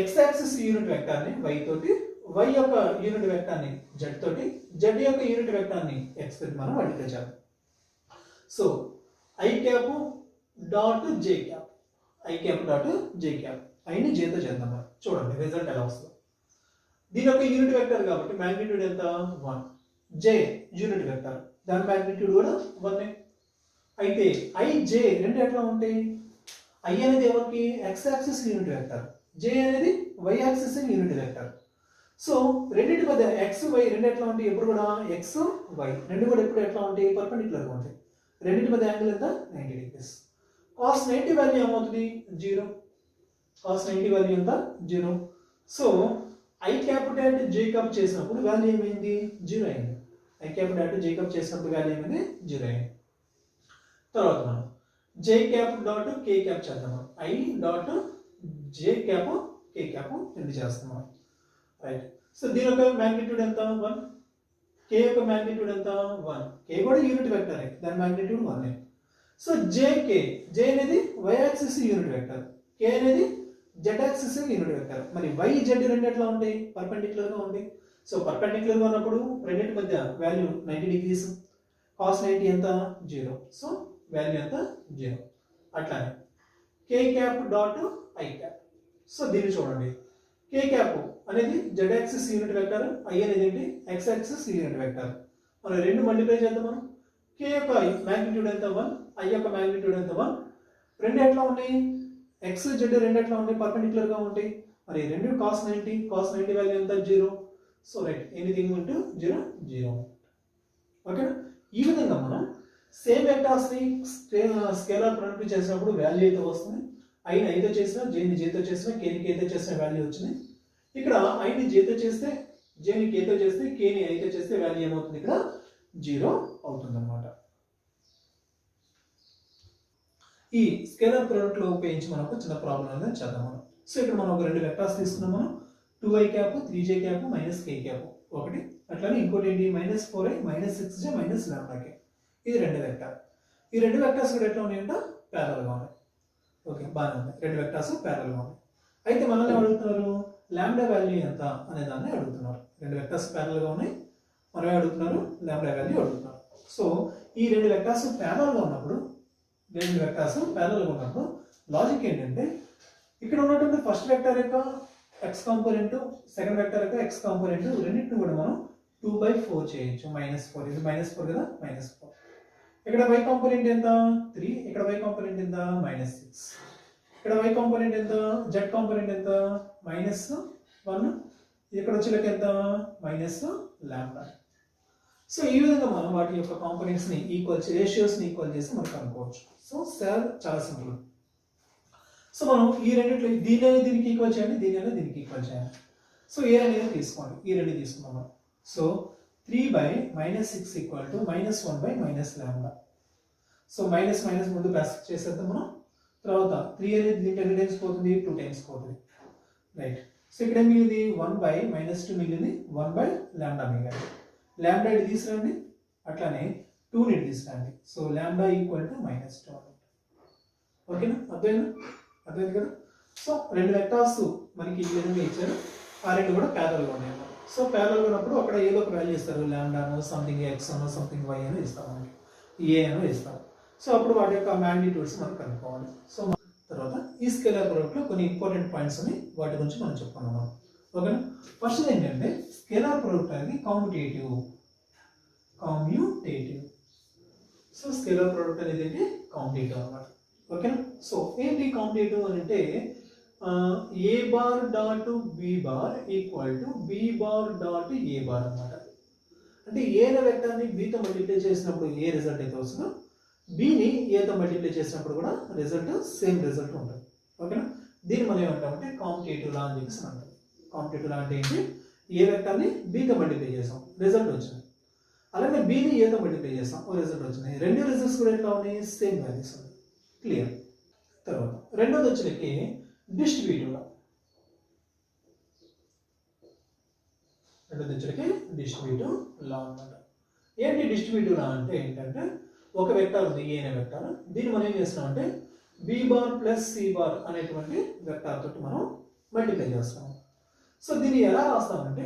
ఎక్స్ యాక్సిస్ యూనిట్ వెక్టార్ని y తోటి, y యొక్క యూనిట్ వెక్టార్ని z తోటి, z యొక్క యూనిట్ వెక్టార్ని x తోటి మనం మల్టిప్లై చేద్దాం. So i cap dot j cap, i cap dot j cap, ఐని జేతో చేద్దాం మనం. చూడండి రిజల్ట్ ఎలా వస్తుంది. దీని యొక్క యూనిట్ వెక్టర్ కాబట్టి మ్యాగ్నిట్యూడ్ ఎంత 1, జే యూనిట్ వెక్టర్ దాని మ్యాగ్నిట్యూడ్ కూడా 1. అయితే ఐ జే రెండు ఎట్లా ఉంటాయి? ఐ అనేది ఎవరికి X axis unit vector, J అనేది Y axis unit vector. So రెండింటి మధ్య ఎక్స్ వై రెండు ఎట్లా ఉంటాయి? ఎప్పుడు కూడా ఎక్స్ వై రెండు కూడా ఎప్పుడు ఎట్లా ఉంటాయి? పర్పెండిక్యులర్ గా ఉంటాయి. రెండింటి మధ్య యాంగిల్ ఎంత 90 degrees. కాస్ 90 వాల్యూ ఏమవుతుంది 0. కాస్ 90 వాల్యూ ఎంత 0. So i cap dot j cap చేసినప్పుడు వాల్యూ ఏమైంది 0 అయింది. I cap dot j cap చేసినప్పుడు వాల్యూ ఏమైంది 0 అయింది. తర్వాత మనం జే క్యాప్ డాట్ కే క్యాప్ చేద్దాం. I dot j cap K cap రెండు చేస్తున్నాం. రైట్. సో దీని యొక్క మ్యాగ్నిట్యూడ్ ఎంత 1, కే యొక్క మ్యాగ్నిట్యూడ్ ఎంత 1, కే కూడా యూనిట్ వెక్టరే దాని మ్యాగ్నిట్యూడ్ 1. సో జే అనేది వై యాక్సిస్ యూనిట్ వెక్టర్, కే అనేది జెడ్ యాక్సిస్ యూనిట్ వెక్టర్. మరి వై జెడ్ రెండు ఎట్లా ఉంటాయి? పర్పెండిక్యులర్ గా ఉంటాయి. సో పర్పెండిక్యులర్ గా ఉన్నప్పుడు రెండింటి మధ్య వాల్యూ 90 degrees. కాస్ 90 ఎంత 0. సో వాల్యూ ఎంత 0. అట్లానే కే cap dot I cap. So దీన్ని చూడండి, కే క్యాప్ అనేది Z axis unit vector, I అనేది ఏంటి ఎక్స్ యాక్సిస్ యూనిట్ వెక్టర్. మనం రెండు మల్టిప్లై చేద్దాం. మనం కే యొక్క మ్యాగ్నిట్యూడ్ ఎంత 1, ఐ యొక్క మ్యాగ్నిట్యూడ్ ఎంత 1. రెండు ఎట్లా ఉన్నాయి? ఎక్స్ జెడ్ రెండు ఎట్లా ఉంటాయి? పర్పెండిక్యులర్ గా ఉంటాయి. మరి రెండు కాస్ 90 వాల్యూ ఎంత 0. So right, anything into 0 0. Okay. ఈ విధంగా మనం సేమ్ వెక్టార్స్ ని స్కేలార్ ప్రొడక్ట్ చేసినప్పుడు వాల్యూ అయితే వస్తుంది. ఐని ఐతో చేసినా, జేని జేతో చేసినా, కేని కేతో చేసిన వాల్యూ వచ్చింది. ఇక్కడ ఐని జేతో చేస్తే, జేని కేతో చేస్తే, కేని ఐతో చేస్తే వాల్యూ ఏమవుతుంది? ఇక్కడ 0 అవుతుంది అన్నమాట. ఈ స్కేలార్ ప్రొడక్ట్ లో ఉపయోగించి మనకు చిన్న ప్రాబ్లం అనేది చేద్దాం మనం. సో ఇక్కడ మనం ఒక రెండు వెక్టార్స్ తీసుకున్నాం. మనం 2i cap 3j cap K cap ఒకటి, అట్లానే ఇంకోటి ఏంటి -4i -6j -λk. ఇది రెండు వెక్టార్. ఈ రెండు వెక్టార్స్ కూడా ఎట్లా ఉన్నాయంట? ప్యారల్ గా ఉన్నాయి. ఓకే, బాగానే ఉంది. రెండు వెక్టార్స్ ప్యారల్ గా ఉన్నాయి. అయితే మనల్ని అడుగుతున్నారు లాంబ్డా వాల్యూ ఎంత అనే దాన్ని అడుగుతున్నారు. రెండు వెక్టార్స్ ప్యారల్ గా ఉన్నాయి, మనమే అడుగుతున్నారు లాంబ్డా వాల్యూ అడుగుతున్నారు. సో ఈ రెండు వెక్టార్స్ ప్యారల్ గా ఉన్నప్పుడు, లాజిక్ ఏంటంటే ఇక్కడ ఉన్నటువంటి ఫస్ట్ వెక్టర్ యొక్క x కాంపోనెంట్, సెకండ్ వెక్టర్ యొక్క x కాంపోనెంట్ రెండింటిని కూడా మనం 2/4 చేయొచ్చు. -4 ఇది -4 కదా, -4. ఇక్కడ y కాంపోనెంట్ ఎంత 3, ఇక్కడ y కాంపోనెంట్ ఎంత -6, ఇక్కడ y కాంపోనెంట్ ఎంత, z కాంపోనెంట్ ఎంత -1, ఇక్కడ వచ్చేలకి ఎంత -λ. సో ఈ విధంగా మనం వాటి యొక్క కాంపోనెంట్స్ ని ఈక్వల్ చేసి, రేషియోస్ ని ఈక్వల్ చేసి మనం కనుక్కోవచ్చు. సో చాలా సింపుల్. సో మనం ఈ రెండిట్లో దీనికి ఈక్వల్ చేయండి, దీనికి ఈక్వల్ చేయాలి. సో ఏ అనేది తీసుకోండి, ఈ రెండు తీసుకున్నాం మనం. సో 3/-6 = -1/-λ. సో మైనస్ ముందు ప్లస్ చేసేద్దాం మనం. తర్వాత 3 అనేది దీంట్లో ఎన్ని టైమ్స్ పోతుంది? 2 టైమ్స్ పోతుంది. రైట్. సో ఇక్కడ ఏం మిగిలింది? 1/-2 మిగిలింది, 1/λ మిగిలింది. లాంబ్డా ఇటు తీసుకురండి, అట్లానే 2 ని తీసుకురండి. సో λ = -2. ఓకేనా? అర్థమైంది కదా? సో రెండు వెక్టార్స్ మనకి ఈ విధంగా ఇచ్చారు, ఆ రెండు కూడా ప్యారల్ గా ఉన్నాయి. సో ప్యారల్ గా ఉన్నప్పుడు అక్కడ ఏదో ఒక వాల్యూ ఇస్తారు, లాంబ్డానో సంథింగ్ ఎక్స్ అనో సంథింగ్ వై అనో ఇస్తారు, మనకి ఏ అనో ఇస్తారు. సో అప్పుడు వాటి యొక్క మ్యాగ్నిట్యూడ్స్ మనం కనుక్కోవాలి. సో తర్వాత ఈ స్కేలార్ ప్రొడక్ట్ లో కొన్ని ఇంపార్టెంట్ పాయింట్స్ అని వాటి గురించి మనం చెప్పుకున్నాం. ఓకేనా? ఫస్ట్ ఏంటంటే స్కేలార్ ప్రొడక్ట్ అనేది కామ్యుటేటివ్. సో స్కేలార్ ప్రొడక్ట్ అనేది కామ్యుటేటివ్ అన్నమాట. ఓకేనా? సో ఏంటి కాంపిటేటివ్ అని అంటే A bar dot B bar equal to B bar dot A bar అన్నమాట. అంటే ఏ అనే వెక్టర్ని బీతో మల్టిప్లై చేసినప్పుడు ఏ రిజల్ట్ అయితే వస్తుందో బీని ఏతో మల్టిప్లై చేసినప్పుడు కూడా రిజల్ట్ సేమ్ రిజల్ట్ ఉంటుంది. ఓకేనా? దీన్ని మనం ఏమంటామంటే కాంపిటేటివ్ లా అని చెప్పేసి అంటాం. కాంపిటేటివ్ లా అంటే ఏంటి? ఏ వెక్టర్ని బీతో మల్టిప్లై చేసాం, రిజల్ట్ వచ్చింది. అలాగే బీని ఏతో మల్టిప్లై చేసాం, ఓ రిజల్ట్ వచ్చింది. రెండు రిజల్ట్స్ కూడా ఎట్లా ఉన్నాయి? సేమ్ వాల్యూస్ ఉన్నాయి. క్లియర్. తర్వాత రెండోది వచ్చేసరికి డిస్ట్రిబ్యూటివ్ లా. రెండోది వచ్చేసరికి డిస్ట్రిబ్యూటివ్ లా అన్నమాట. ఏంటి డిస్ట్రిబ్యూటివ్ లా అంటే ఏంటంటే ఒక వెక్టర్ ఉంది ఏ అనే వెక్టర్, దీన్ని మనం ఏం చేస్తున్నాం అంటే B bar plus C bar అనేటువంటి వెక్టర్ తోటి మనం మల్టిప్లై చేస్తాం. సో దీన్ని ఎలా రాస్తామంటే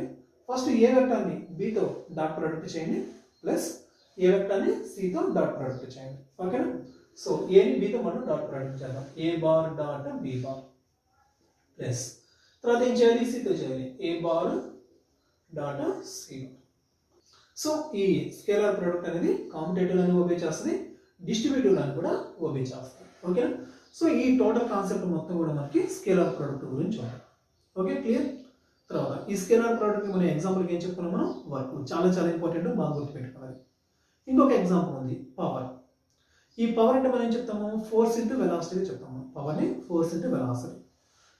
ఫస్ట్ ఏ వెక్టర్ని బితో డాట్ ప్రొడక్ట్ చేయండి ప్లస్ ఏ వెక్టర్ని సితో డాట్ ప్రొడక్ట్ చేయండి. ఓకేనా? సో ఏని బితో మనం డాట్ ప్రొడక్ట్ చేద్దాం. A bar dot B bar plus తర్వాత ఏం చేయాలి? సితో చేయాలి. A bar dot C. So ఈ స్కేలార్ ప్రొడక్ట్ అనేది కాంపిటేటివ్ అని ఒబే చేస్తుంది, డిస్ట్రిబ్యూటివ్ అని కూడా ఒబే చేస్తుంది. ఓకేనా? సో ఈ టోటల్ కాన్సెప్ట్ మొత్తం కూడా మనకి స్కేలార్ ప్రొడక్ట్ గురించి ఉంటుంది. Okay, clear. తర్వాత ఈ స్కేలార్ ప్రొడక్ట్ మనం ఎగ్జాంపుల్కి ఏం చెప్పుకున్నాం మనం? వర్క్. చాలా చాలా ఇంపార్టెంట్, బాగా గుర్తుపెట్టుకోవాలి. ఇంకొక ఎగ్జాంపుల్ ఉంది పవర్. ఈ పవర్ అంటే మనం ఏం చెప్తాము? ఫోర్స్ ఇంటూ వెలాసిటీ చెప్తాము. పవర్ని ఫోర్స్ ఇంటూ వెలాసిటీ.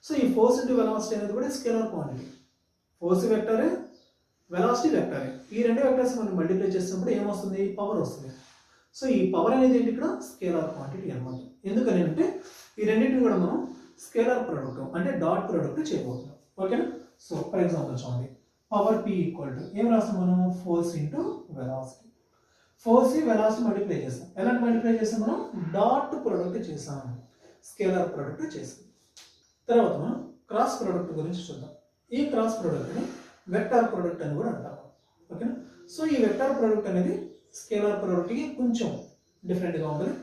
సో ఈ ఫోర్స్ ఇంటూ వెలాసిటీ అనేది కూడా స్కేలార్ క్వాంటిటీ. ఫోర్స్ వెక్టరే, వెలాసిటీ వెక్టరే. ఈ రెండు వెక్టర్స్ మనం మల్టిప్లై చేసినప్పుడు ఏమొస్తుంది? పవర్ వస్తుంది. సో ఈ పవర్ అనేది ఏంటి? ఇక్కడ స్కేలార్ క్వాంటిటీ అనమాట. ఎందుకని అంటే ఈ రెండింటిని కూడా మనం స్కేలార్ ప్రొడక్ట్ అంటే డాట్ ప్రొడక్ట్ చేయబోతున్నాం. ఓకేనా? సో ఫర్ ఎగ్జాంపుల్ చూడండి, పవర్ P ఈక్వల్ టు ఏం రాస్తాం మనం? Force into velocity. Force velocity multiply చేస్తాం. ఎలాంటి మల్టిప్లై చేస్తాం మనం? డాట్ ప్రొడక్ట్ చేసాం, స్కేలార్ ప్రొడక్ట్ చేసాం. తర్వాత మనం క్రాస్ ప్రొడక్ట్ గురించి చూద్దాం. ఈ క్రాస్ ప్రొడక్ట్ని వెక్టార్ ప్రొడక్ట్ అని కూడా అంటాం. ఓకేనా? సో ఈ వెక్టార్ ప్రొడక్ట్ అనేది స్కేలార్ ప్రొడక్ట్కి కొంచెం డిఫరెంట్గా ఉంటుంది.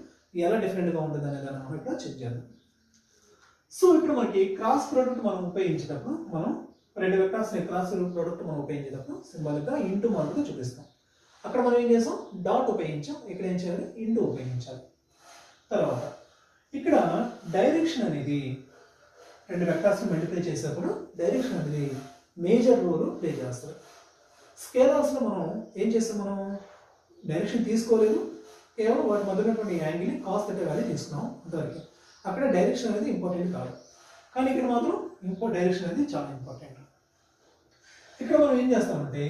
ఎలా డిఫరెంట్గా ఉంటుంది అనేది మనం ఇక్కడ చెక్ చేద్దాం. సో ఇక్కడ మనకి క్రాస్ ప్రొడక్ట్ మనం ఉపయోగించేటప్పుడు మనం రెండు వెక్టార్స్ని క్రాస్ ప్రొడక్ట్ మనం ఉపయోగించేటప్పుడు సింబాలిక్గా ఇంటూ మార్కుగా చూపిస్తాం. అక్కడ మనం ఏం చేసాం? డాట్ ఉపయోగించాం. ఇక్కడ ఏం చేయాలి? ఇంటూ ఉపయోగించాలి. తర్వాత ఇక్కడ డైరెక్షన్ అనేది రెండు వెక్టార్స్ని మల్టిప్లై చేసేటప్పుడు డైరెక్షన్ అనేది మేజర్ రోల్ ప్లే చేస్తారు. స్కేలార్స్లో మనం ఏం చేస్తాం? మనం డైరెక్షన్ తీసుకోలేదు, కేవలం వాటి మధ్య ఉన్నటువంటి యాంగిల్ని కాస్ థీటా వాల్యూ తీసుకున్నాం అంతవరకు. అక్కడ డైరెక్షన్ అనేది ఇంపార్టెంట్ కాదు, కానీ ఇక్కడ మాత్రం డైరెక్షన్ అనేది చాలా ఇంపార్టెంట్. ఇక్కడ మనం ఏం చేస్తామంటే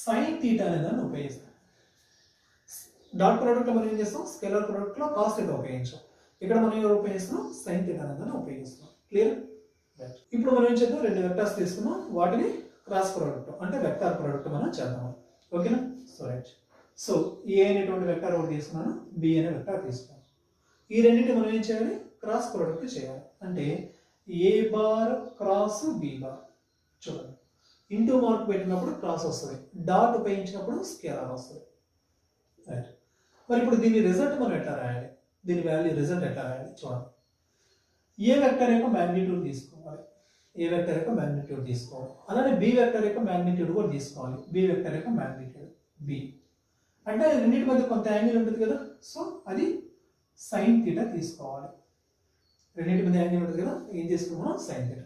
సైన్ థీటా అనే దాన్ని ఉపయోగిస్తాం. డాట్ ప్రోడక్ట్లో మనం ఏం చేస్తాం? స్కేలార్ ప్రోడక్ట్లో కాస్ థీటా ఉపయోగించాం. ఇక్కడ మనం ఎవరు ఉపయోగిస్తున్నాం? సైన్ థీటా అనే దాన్ని ఉపయోగిస్తున్నాం. క్లియర్? ఇప్పుడు మనం ఏం చేద్దాం? రెండు వెక్టార్స్ తీసుకున్నాం, వాటిని క్రాస్ ప్రోడక్ట్ అంటే వెక్టార్ ప్రోడక్ట్ మనం చేద్దాం. ఓకేనా? So right. సో ఏ అనేటువంటి వెక్టార్ ఒకటి తీసుకున్నాను, బి అనే వెక్టార్ తీసుకున్నాను. ఈ రెండింటి మనం ఏం చేయాలి? క్రాస్ ప్రోడక్ట్ చేయాలి. అంటే A bar cross B bar. చూడండి, ఇంటూ మార్క్ పెట్టినప్పుడు క్రాస్ వస్తుంది, డాట్ ఉపయోగించినప్పుడు స్కేలార్ వస్తుంది. రైట్. మరి ఇప్పుడు దీని రిజల్ట్ మనం ఎట్లా రాయాలి? దీని వాల్యూ రిజల్ట్ ఎట్లా రాయాలి? చూడండి, ఏ వెక్టర్ యొక్క మ్యాగ్నిట్యూడ్ తీసుకోవాలి, ఏ వెక్టర్ యొక్క మ్యాగ్నిట్యూడ్ తీసుకోవాలి. అలానే బి వెక్టర్ యొక్క మ్యాగ్నిట్యూడ్ కూడా తీసుకోవాలి. బి వెక్టర్ యొక్క మ్యాగ్నిట్యూడ్ బి అంటే రెండింటి మధ్య కొంత యాంగిల్ ఉంటుంది కదా, సో అది సైన్ థీటా తీసుకోవాలి. రెండింటి మధ్య యాంగిల్ ఉంటుంది కదా, ఏం తీసుకున్నాం? Sine theta.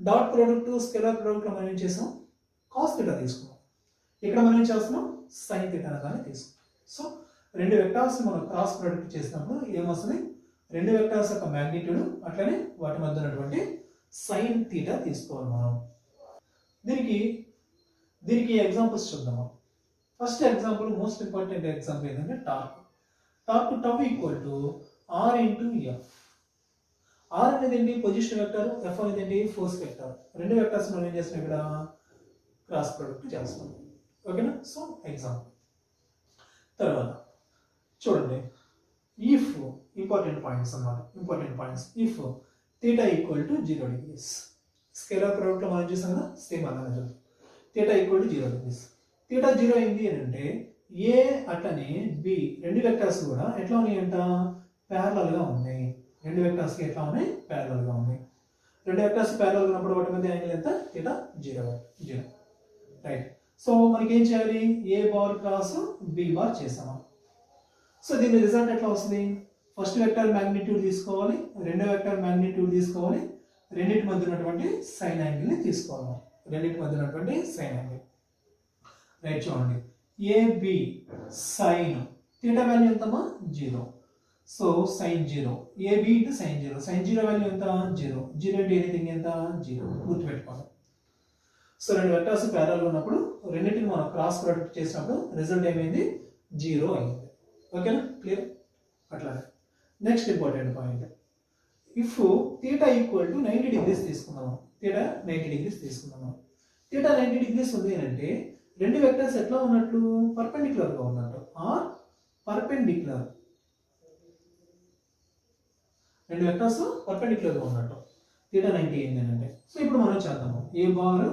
Dot product scalar ప్రోడక్ట్లో మనం ఏం చేసాం? కాస్ థీటా తీసుకున్నాం. ఇక్కడ మనం ఏం చేస్తున్నాం? సైన్ థీటా అనే దాన్ని తీసుకున్నాం. సో రెండు వెక్టార్స్ మనం క్రాస్ ప్రోడక్ట్ చేసినప్పుడు ఏమొస్తుంది? రెండు వెక్టార్స్ యొక్క మ్యాగ్నిట్యూడ్ అట్లనే వాటి మధ్య ఉన్నటువంటి సైన్ థీటా తీసుకోవాలి మనం. దీనికి ఎగ్జాంపుల్స్ చూద్దాం. First example, most important example ఏంటంటే torque. Torque tau equal to R into F. R అనేది ఏంటి? పొజిషన్ వెక్టర్, ఎఫ్ అనేది ఏంటి? Force vector. రెండు వెక్టర్స్ మనం ఏం చేస్తున్నాం? ఇక్కడ క్రాస్ ప్రొడక్ట్ చేస్తున్నాం. ఓకేనా? So example. తర్వాత చూడండి, ఇఫ్ ఇంపార్టెంట్ పాయింట్స్ అన్నమాట. Important points. If theta equal to 0 degrees. Scalar ప్రొడక్ట్లో మనం చూసాం కదా, సేమ్ అలానే చూద్దాం. Theta equal to 0 degrees. Theta 0 అయింది అని అంటే ఏ అట్లనే బి రెండు వెక్టర్స్ కూడా ఎట్లా ఉన్నాయంట? ప్యారలల్ గా ఉన్నాయి. రెండు వెక్టర్స్ కి ఎట్లా ఉన్నాయి? ప్యారలల్ గా ఉన్నాయి. రెండు వెక్టర్స్ ప్యారలల్ ఉన్నప్పుడు వాటి మధ్య యాంగిల్ ఎంత? థీటా 0. రైట్. సో మనకి ఏం చేయాలి? A bar cross B bar చేసాము. సో దీని రిజల్ట్ ఎట్లా వస్తుంది? ఫస్ట్ వెక్టర్ మ్యాగ్నిట్యూడ్ తీసుకోవాలి, రెండో వెక్టర్ మ్యాగ్నిట్యూడ్ తీసుకోవాలి, రెండింటి మధ్య ఉన్నటువంటి సైన్ యాంగిల్ ని తీసుకోవాలి. రెండింటి మధ్య ఉన్నటువంటి సైన్ యాంగిల్. రైట్. చూడండి, ఏబి సైన్ తీటా వాల్యూ ఎంతమ్మా 0. So sine 0 AB into sine 0. Sine 0 value ఎంత 0. 0 అంటే ఎనీథింగ్ ఎంత 0. గుర్తుపెట్టుకోవాలి. సో రెండు వెక్టర్స్ ప్యారల్ ఉన్నప్పుడు రెండింటిని మనం క్రాస్ ప్రొడక్ట్ చేసినప్పుడు రిజల్ట్ ఏమైంది 0 అయింది. ఓకేనా క్లియర్. అట్లానే next important point, if theta equal to 90 degrees తీసుకుందాము. తీటా 90 డిగ్రీస్ తీసుకుందాము. తీటా 90 డిగ్రీస్ ఉంది అంటే రెండు వెక్టర్స్ ఎట్లా ఉన్నట్లు పర్పెండిక్యులర్ గా ఉన్నట్టు ఆర్ పర్పెండిక్యులర్. రెండు వెక్టర్స్ పర్పెండిక్యులర్ గా ఉన్నట్టు తీటా 90 ఏంటి అంటే. సో ఇప్పుడు మనం చేద్దాము ఏ బార్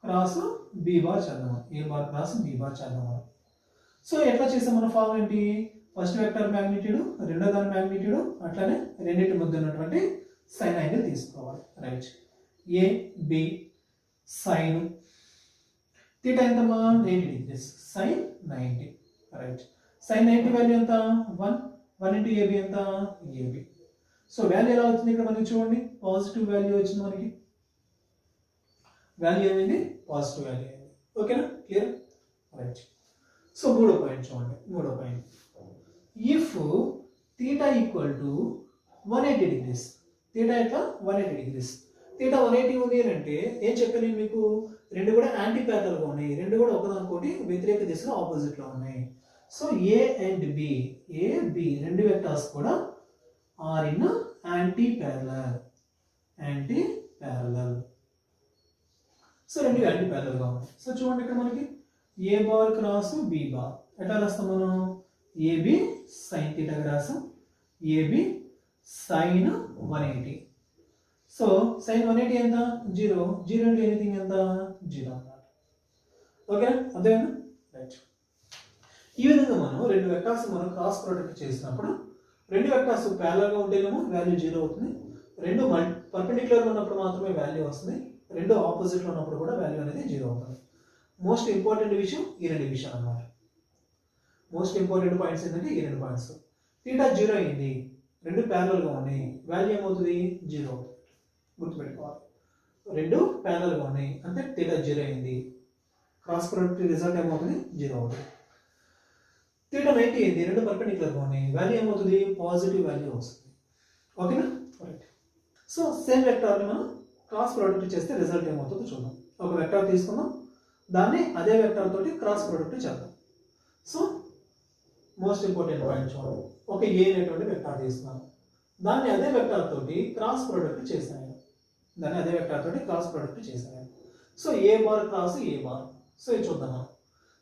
క్రాస్ బి బార్ చేద్దాము. ఏ బార్ క్రాస్ బి బార్ చేద్దాము. సో ఎట్లా చేసాం మన ఫార్మ్ ఏంటి, ఫస్ట్ వెక్టర్ మ్యాగ్నిట్యూడ్ రెండో దాని మ్యాగ్నిట్యూడ్ అట్లానే రెండింటి మధ్య ఉన్నటువంటి సైన్ యాంగిల్ తీసుకోవాలి. Right. A B sine theta ఎంతమా 90 degrees sine 90. Right. Sine 90 value ఎంత 1 ఇంటూ ఏబి ఎంత ఏబి. సో వాల్యూ ఎలా వచ్చింది ఇక్కడ మనకి చూడండి, పాజిటివ్ వాల్యూ వచ్చింది మనకి. వాల్యూ ఏమైంది పాజిటివ్ వాల్యూ అయింది. ఓకేనా క్లియర్. రైట్. సో మూడో పాయింట్ చూడండి. మూడో point, if theta equal to 180 degrees. Theta ఎట్లా 180 డిగ్రీస్. తీటా 180 ఉంది అని అంటే ఏం చెప్పాను నేను మీకు, రెండు కూడా యాంటీ ప్యారలల్ గా ఉన్నాయి. రెండు కూడా ఒకదానికోటి వ్యతిరేక దిశలో ఆపోజిట్ లో ఉన్నాయి. So A and B, A B రెండు వెక్టర్స్ కూడా are in anti parallel. Anti parallel. So రెండు యాంటీ ప్యారలల్ గా ఉన్నాయి. సో చూడండి ఇక్కడ మనకి A bar cross B bar ఎట్లా రాస్తాం మనం, ఏబి సైన్ తీటా రాసాం, ఏబి సైన్ 180. సో సైన్ 180 ఎంత 0. 0 అంటే ఎనీథింగ్ ఎంత 0 అన్నమాట. ఓకే అదేనా. రైట్. ఈ విధంగా మనం రెండు వెక్టర్స్ మనం క్రాస్ ప్రొడక్ట్ చేసినప్పుడు రెండు వెక్టర్స్ ప్యారలల్ గా ఉంటేనేమో వాల్యూ 0 అవుతుంది. రెండు పర్పెండిక్యులర్ గా ఉన్నప్పుడు మాత్రమే వాల్యూ వస్తుంది. రెండు ఆపోజిట్ లో ఉన్నప్పుడు కూడా వాల్యూ అనేది 0 అవుతుంది. మోస్ట్ ఇంపార్టెంట్ విషయం ఈ రెండు విషయాలు అన్నమాట. మోస్ట్ ఇంపార్టెంట్ పాయింట్స్ ఏంటంటే ఈ రెండు పాయింట్స్. తీటా 0 అయింది, రెండు ప్యారలల్ గా ఉన్నాయి, వాల్యూ ఏమవుతుంది 0 అవుతుంది. గుర్తుపెట్టుకోవాలి. రెండు ప్యారలల్ గా ఉన్నాయి అంటే తీటా 0 అయింది, క్రాస్ ప్రొడక్ట్ రిజల్ట్ ఏమవుతుంది 0 అవుతుంది. తీటా 90 అయింది, రెండు పర్పెండిక్యులర్ గా ఉన్నాయి, వాల్యూ ఏమవుతుంది పాజిటివ్ వాల్యూ వస్తుంది. ఓకేనా. రైట్. సో సేమ్ వెక్టార్ ని మనం క్రాస్ ప్రొడక్ట్ చేస్తే రిజల్ట్ ఏమవుతుందో చూద్దాం. ఒక వెక్టార్ తీసుకుందాం, దాన్ని అదే వెక్టార్ తోటి క్రాస్ ప్రొడక్ట్ చేద్దాం. సో మోస్ట్ ఇంపార్టెంట్ పాయింట్ చూడండి, ఒక ఏ అనేటువంటి వెక్టార్ తీసుకున్నాను, దాన్ని అదే వెక్టార్ తోటి క్రాస్ ప్రొడక్ట్ చేశాను. దాన్ని అదే వెక్టార్ తోటి క్రాస్ ప్రొడక్ట్ చేశాను. So A bar cross A bar. So ఇది చూద్దాం మనం.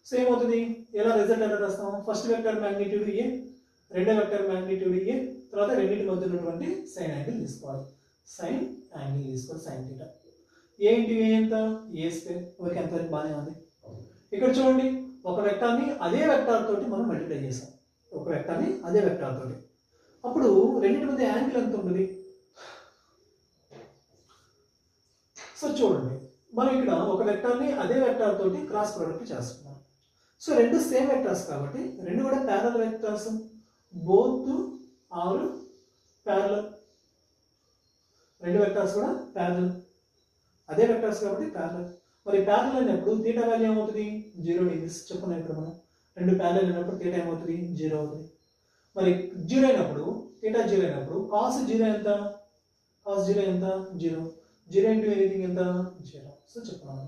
సో ఏమవుతుంది, ఎలా రిజల్ట్ ఎలా రాస్తాం, ఫస్ట్ వెక్టర్ మ్యాగ్నిట్యూడ్ ఏ, రెండో వెక్టర్ మ్యాగ్నిట్యూడ్ ఏ, తర్వాత రెండింటి మధ్య ఉన్నటువంటి సైన్ యాంగిల్ తీసుకోవాలి. సైన్ యాంగిల్ తీసుకోవాలి సైన్ తీటా. ఏ ఇంటూ ఏ ఎంత ఏ స్క్వేర్. ఓకే అంతవరకు బాగానే ఉంది. ఇక్కడ చూడండి ఒక వెక్టార్ని అదే వెక్టార్ తోటి మనం మల్టిప్లై చేసాం. ఒక వెక్టార్ని అదే వెక్టార్ తోటి, అప్పుడు రెండింటి మధ్య యాంగిల్ ఎంత ఉంటుంది. సో చూడండి మనం ఇక్కడ ఒక వెక్టార్ని అదే వెక్టార్ తోటి క్రాస్ ప్రొడక్ట్ చేస్తున్నాం. సో రెండు సేమ్ వెక్టార్స్ కాబట్టి రెండు కూడా parallel vectors, both are parallel. రెండు వెక్టార్స్ కూడా ప్యారలల్, అదే వెక్టార్స్ కాబట్టి ప్యారలల్. మరి ప్యారలల్ అయినప్పుడు తీటా వాల్యూ ఏమవుతుంది 0 డిగ్రీస్ చెప్పుకున్నాం. ఇక్కడ మనం రెండు ప్యారలల్ అయినప్పుడు తీటా ఏమవుతుంది 0 అవుతుంది. మరి 0 అయినప్పుడు తీటా 0 అయినప్పుడు కాస్ 0 ఎంత, కాస్ 0 ఎంత 0. 0 ఇంటూ ఎనీథింగ్ ఎంత 0. సో చెప్పుకున్నాం.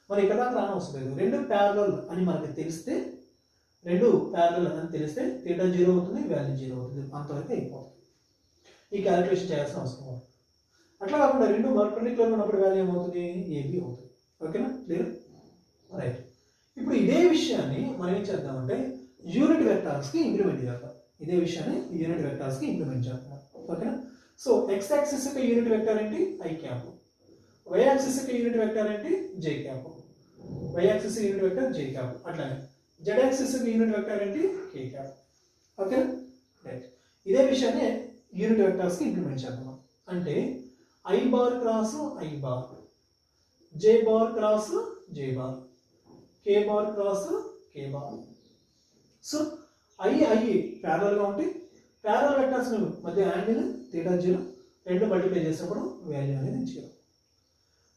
మరి ఇక్కడ దాకా రానవసరం లేదు. రెండు ప్యారలల్ అని మనకి తెలిస్తే, రెండు ప్యారలల్ అని తెలిస్తే తీటా 0 అవుతుంది, వాల్యూ 0 అవుతుంది, అంతవరకు అయిపోతుంది. ఈ క్యాలిక్యులేషన్ చేయాల్సిన అవసరం ఉంది. అట్లా కాకుండా రెండు పర్పెండిక్యులర్ ఉన్నప్పుడు వాల్యూ ఏమవుతుంది ఏబి అవుతుంది. ఓకేనా క్లియర్. రైట్. ఇప్పుడు ఇదే విషయాన్ని మనం ఏం చేద్దామంటే యూనిట్ వెక్టార్స్ కి ఇంప్లిమెంట్ చేద్దాం. ఇదే విషయాన్ని యూనిట్ వెక్టార్స్ కి ఇంప్లిమెంట్ చేద్దాం. ఓకేనా. సో x యాక్సిస్ యొక్క యూనిట్ వెక్టార్ ఏంటి i క్యాప్, y యాక్సిస్ యొక్క యూనిట్ వెక్టార్ ఏంటి j cap, y axis unit vector j cap, అట్లానే z యాక్సిస్ యొక్క యూనిట్ వెక్టార్ ఏంటి k క్యాప్. ఓకేనా. రైట్. ఇదే విషయాన్ని యూనిట్ వెక్టార్స్ కి ఇంప్లిమెంట్ చేద్దాం. అంటే i bar cross i bar, j bar cross j bar, k bar cross k bar. So i parallel గా ఉంటే ప్యారలల్ వెక్టర్స్ మధ్య యాంగిల్ తీటా 0, రెండు మల్టిప్లై చేసినప్పుడు వాల్యూ అనేది 0.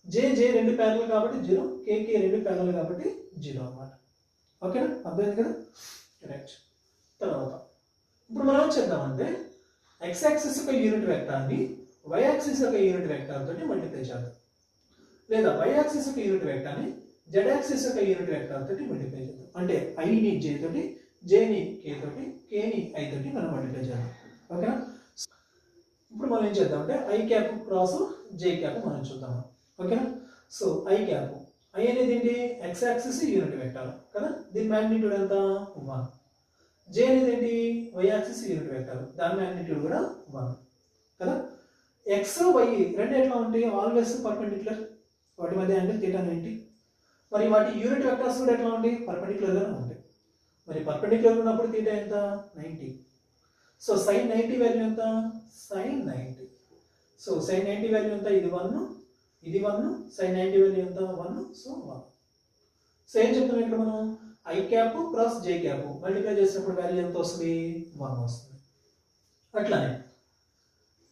j రెండు ప్యారలల్ కాబట్టి 0, k రెండు ప్యారలల్ కాబట్టి 0 అన్నమాట. ఓకేనా, అర్థమైంది కదా. రైట్. తర్వాత ఇప్పుడు మనం ఏం చేద్దామంటే ఎక్స్ యాక్సిస్ యొక్క యూనిట్ వెక్టార్ని వై యాక్సిస్ యొక్క యూనిట్ వెక్టార్ తోటి మల్టిప్లై చేద్దాం, లేదా వై యాక్సిస్ యొక్క యూనిట్ వెక్టార్ని జెడ్ యాక్సిస్ యొక్క యూనిట్ వెక్టార్ తోటి మల్టిప్లై చేద్దాం. అంటే ఐని జే తోటి, జేని కే తోటి, కేని ఐ తోటి మనం మల్టిప్లై చేద్దాం. ఓకేనా. ఇప్పుడు మనం ఏం చేద్దాం అంటే I cap cross J cap మనం చూద్దాం. ఓకేనా. సో ఐ క్యాప్, ఐ అనేది ఏంటి, ఎక్స్ యాక్సిస్ యూనిట్ వెక్టార్ కదా, దీని మ్యాగ్నిట్యూడ్ ఎంత 1. జే అనేది ఏంటి, వై యాక్సిస్ యూనిట్ వెక్టార్, దాని మ్యాగ్నిట్యూడ్ కూడా 1 కదా. ఎక్స్ వై రెండు ఎట్లా ఉంటాయి, ఆల్వేస్ పర్పెండిక్యులర్, వాటి మధ్య యాంగిల్ θ 90. మరి వాటి యూనిట్ వెక్టర్స్ కూడా ఎట్లా ఉంటాయి, పర్పెండిక్యులర్ గానే ఉంటాయి. మరి పర్పెండిక్యులర్ ఉన్నప్పుడు θ ఎంత 90. సో sin 90 వాల్యూ ఎంత, sin 90. సో sin 90 వాల్యూ ఎంత, ఇది 1, ఇది 1, sin 90 వాల్యూ ఎంత 1, సో 1. సో ఏం చెప్తున్నాం ఇక్కడ మనం, I cap cross J cap multiply చేసినప్పుడు వాల్యూ ఎంత వస్తుంది, 1 వస్తుంది. అట్లానే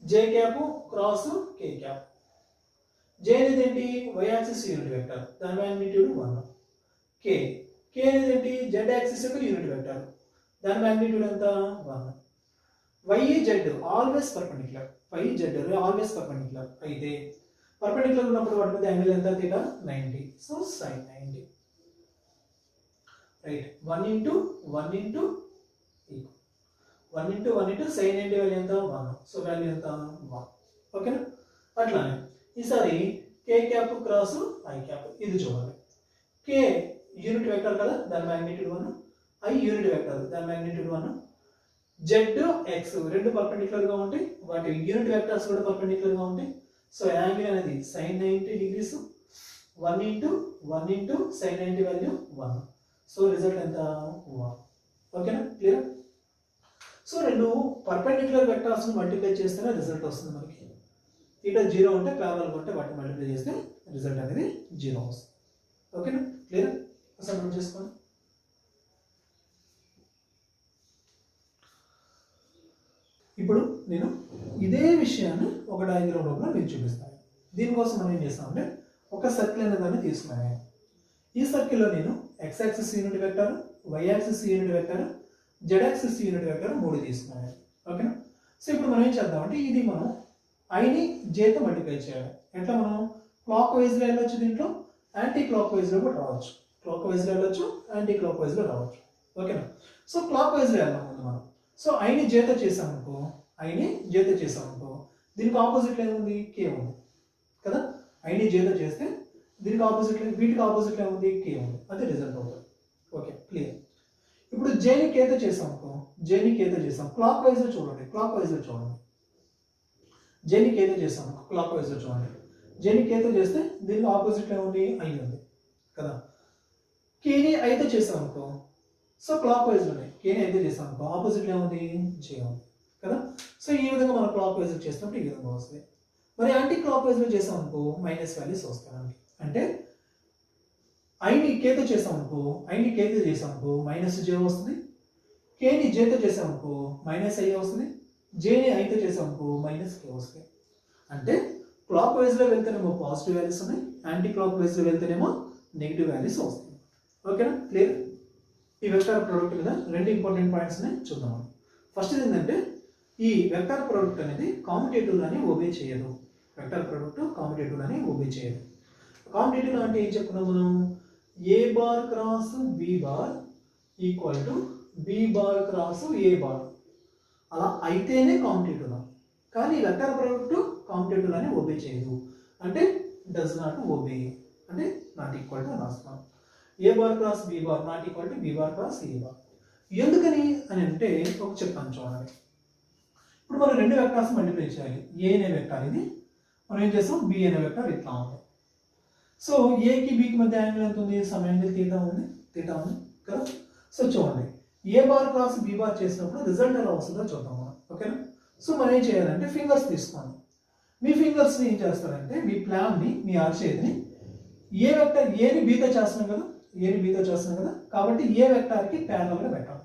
J cap cross K cap, J అనేది ఏంటి, వై యాక్సిస్ యూనిట్ వెక్టర్, దాని మ్యాగ్నిట్యూడ్ 1. కే, కే అనేది ఏంటి, జెడ్ యాక్సిస్ యొక్క యూనిట్ వెక్టర్, దాని మ్యాగ్నిట్యూడ్ ఎంత 1. Y Z always perpendicular, Y Z always perpendicular అయితే పర్పెండిక్యులర్ ఉన్నప్పుడు వాటి మధ్య యాంగిల్ ఎంత, θ 90. So sin 90. Right. 1 into 1 into 1 into 1 into sin 90 value ఎంత 1. సో వాల్యూ ఎంత 1. ఓకేనా. అట్లానే ఈసారి కే క్యాప్ క్రాస్ ఐ క్యాప్, ఇది చూడాలి. కే యూనిట్ వెక్టర్ కదా, దాని మ్యాగ్నిట్యూడ్ 1. ఐ యూనిట్ వెక్టర్, దాని మ్యాగ్నిట్యూడ్ 1. జెడ్ ఎక్స్ రెండు పర్పెండిక్యులర్ గా ఉంటాయి, వాటి యూనిట్ వెక్టర్స్ కూడా పర్పెండిక్యులర్ గా ఉంటాయి. సో యాంగిల్ అనేది sin 90 degrees, 1 into 1 into sin 90 value 1. So result ఎంత 1. ఓకేనా, క్లియర్. సో రెండు పర్పెండిక్యులర్ వెక్టర్స్ ని మల్టిప్లై చేస్తేనే రిజల్ట్ వస్తుంది మనకి. θ 0 ఉంటే ప్యారలల్ ఉంటే వాటిని మల్టిప్లై చేస్తే రిజల్ట్ అనేది 0 వస్తుంది. ఓకేనా, క్లియర్. అసలు మనం చేసుకోండి. ఇప్పుడు నేను ఇదే విషయాన్ని ఒక డయాగ్రామ్ రూపంలో మీకు చూపిస్తాను. దీనికోసం మనం ఏం చేస్తామంటే ఒక సర్కిల్ అనే దాన్ని తీసుకున్నాను. ఈ సర్కిల్లో నేను X axis unit vector, Y axis unit vector, Z axis unit vector 3 తీసుకున్నాను. ఓకేనా. సో ఇప్పుడు మనం ఏం చేద్దామంటే ఇది మనం ఐని జేతో మల్టిప్లై చేయాలి. ఎట్లా, మనం క్లాక్ వైజ్లో వెళ్ళొచ్చు, దీంట్లో యాంటీ క్లాక్ వైజ్లో కూడా రావచ్చు. క్లాక్ వైజ్లో వెళ్ళొచ్చు, యాంటీ క్లాక్ వైజ్లో రావచ్చు. ఓకేనా. సో క్లాక్ వైజ్లో వెళ్దాం ముందు మనం. సో ఐని జేతో చేసామనుకో, ఐని జేతో చేసామనుకో, దీనికి ఆపోజిట్లో ఏముంది, కే ఉంది కదా. ఐని జేతో చేస్తే దీనికి ఆపోజిట్లో, వీటికి ఆపోజిట్లో ఏముంది, కే ఉంది. అది రిజల్ట్ అవుతుంది. Okay, clear. ఇప్పుడు జేని కేతో చేసామనుకో, జేని కేతో చేసాం, క్లాక్ వైజ్లో చూడండి, క్లాక్ వైజ్లో చూడండి. జేని కేతో చేసాం, క్లాక్ వైజ్లో చూడండి. జేని కేతో చేస్తే దీనికి ఆపోజిట్లో ఏముంది, ఐ ఉంది కదా. కేని ఐతో చేసామనుకో, సో క్లాక్ వైజ్లోనే కేని అయితే చేసాం అనుకో, ఆపోజిట్లో ఏముంది, జే ఉంది కదా. సో ఈ విధంగా మనం క్లాక్ వైజ్ చేసినప్పుడు ఈ విధంగా వస్తుంది. మరి యాంటీ క్లాక్ వైజ్లో చేసాం అనుకో, మైనస్ వాల్యూస్ వస్తాయి మనకి. అంటే ఐని కేతో చేసాం అనుకో, ఐని కేతో చేసాం అనుకో మైనస్ జే వస్తుంది, కేని జేతో చేసాం అనుకో మైనస్ ఐ వస్తుంది, జేని ఐతో చేసాం అనుకో మైనస్ కే వస్తుంది. అంటే క్లాక్ వైజ్లో వెళ్తేనేమో పాజిటివ్ వాల్యూస్ ఉన్నాయి, యాంటీ క్లాక్ వైజ్లో వెళ్తేనేమో నెగిటివ్ వాల్యూస్ వస్తాయి. ఓకేనా, క్లియర్. ఈ వెక్టర్ ప్రోడక్ట్ మీద 2 ఇంపార్టెంట్ పాయింట్స్ చూద్దాం. ఫస్ట్ ఏంటంటే ఈ వెక్టర్ ప్రోడక్ట్ అనేది కాంపిటేటివ్ అని ఒబే చేయదు. వెక్టర్ ప్రోడక్ట్ కాంపిటేటివ్ అని ఒబే చేయదు. కాంపిటేటివ్ అంటే ఏం చెప్పుకున్నాం మనం, A bar cross B bar equal to B bar cross A bar, అలా అయితేనే కాంపిటేటివ్. కానీ వెక్టర్ ప్రోడక్ట్ కాంపిటేటివ్ అని ఒబే చేయదు. అంటే డస్ నాట్ ఒబే, అంటే నాట్ ఈక్వల్ టు రాస్తాం. A bar cross B bar not equal to B bar cross A bar. ఎందుకని అని అంటే ఒక చెప్తాను చూడండి. ఇప్పుడు మనం 2 వెక్టర్స్ మల్టిప్లై చేయాలి. ఏ అనే వెక్టర్ ఇది, మనం ఏం చేస్తాం, బి అనే వెక్టర్ ఇట్లా ఉంది. సో ఏకి బికి మధ్య యాంగిల్ ఎంత ఉంది, సమ్ యాంగిల్ θ ఉంది కదా. సో చూడండి, A bar cross B bar చేసినప్పుడు రిజల్ట్ ఎలా వస్తుందో చూద్దాం మనం. ఓకేనా. సో మనం ఏం చేయాలంటే ఫింగర్స్ తీసుకోండి. మీ ఫింగర్స్ని ఏం చేస్తారంటే మీ ప్లాన్ని, మీ అరచేతిని ఏ వెక్టర్, ఏని బీతో చేస్తున్నాం కదా, ఏని బీతో చేస్తున్నాం కదా, కాబట్టి ఏ వెక్టర్కి ప్యారలల్గా పెట్టాలి.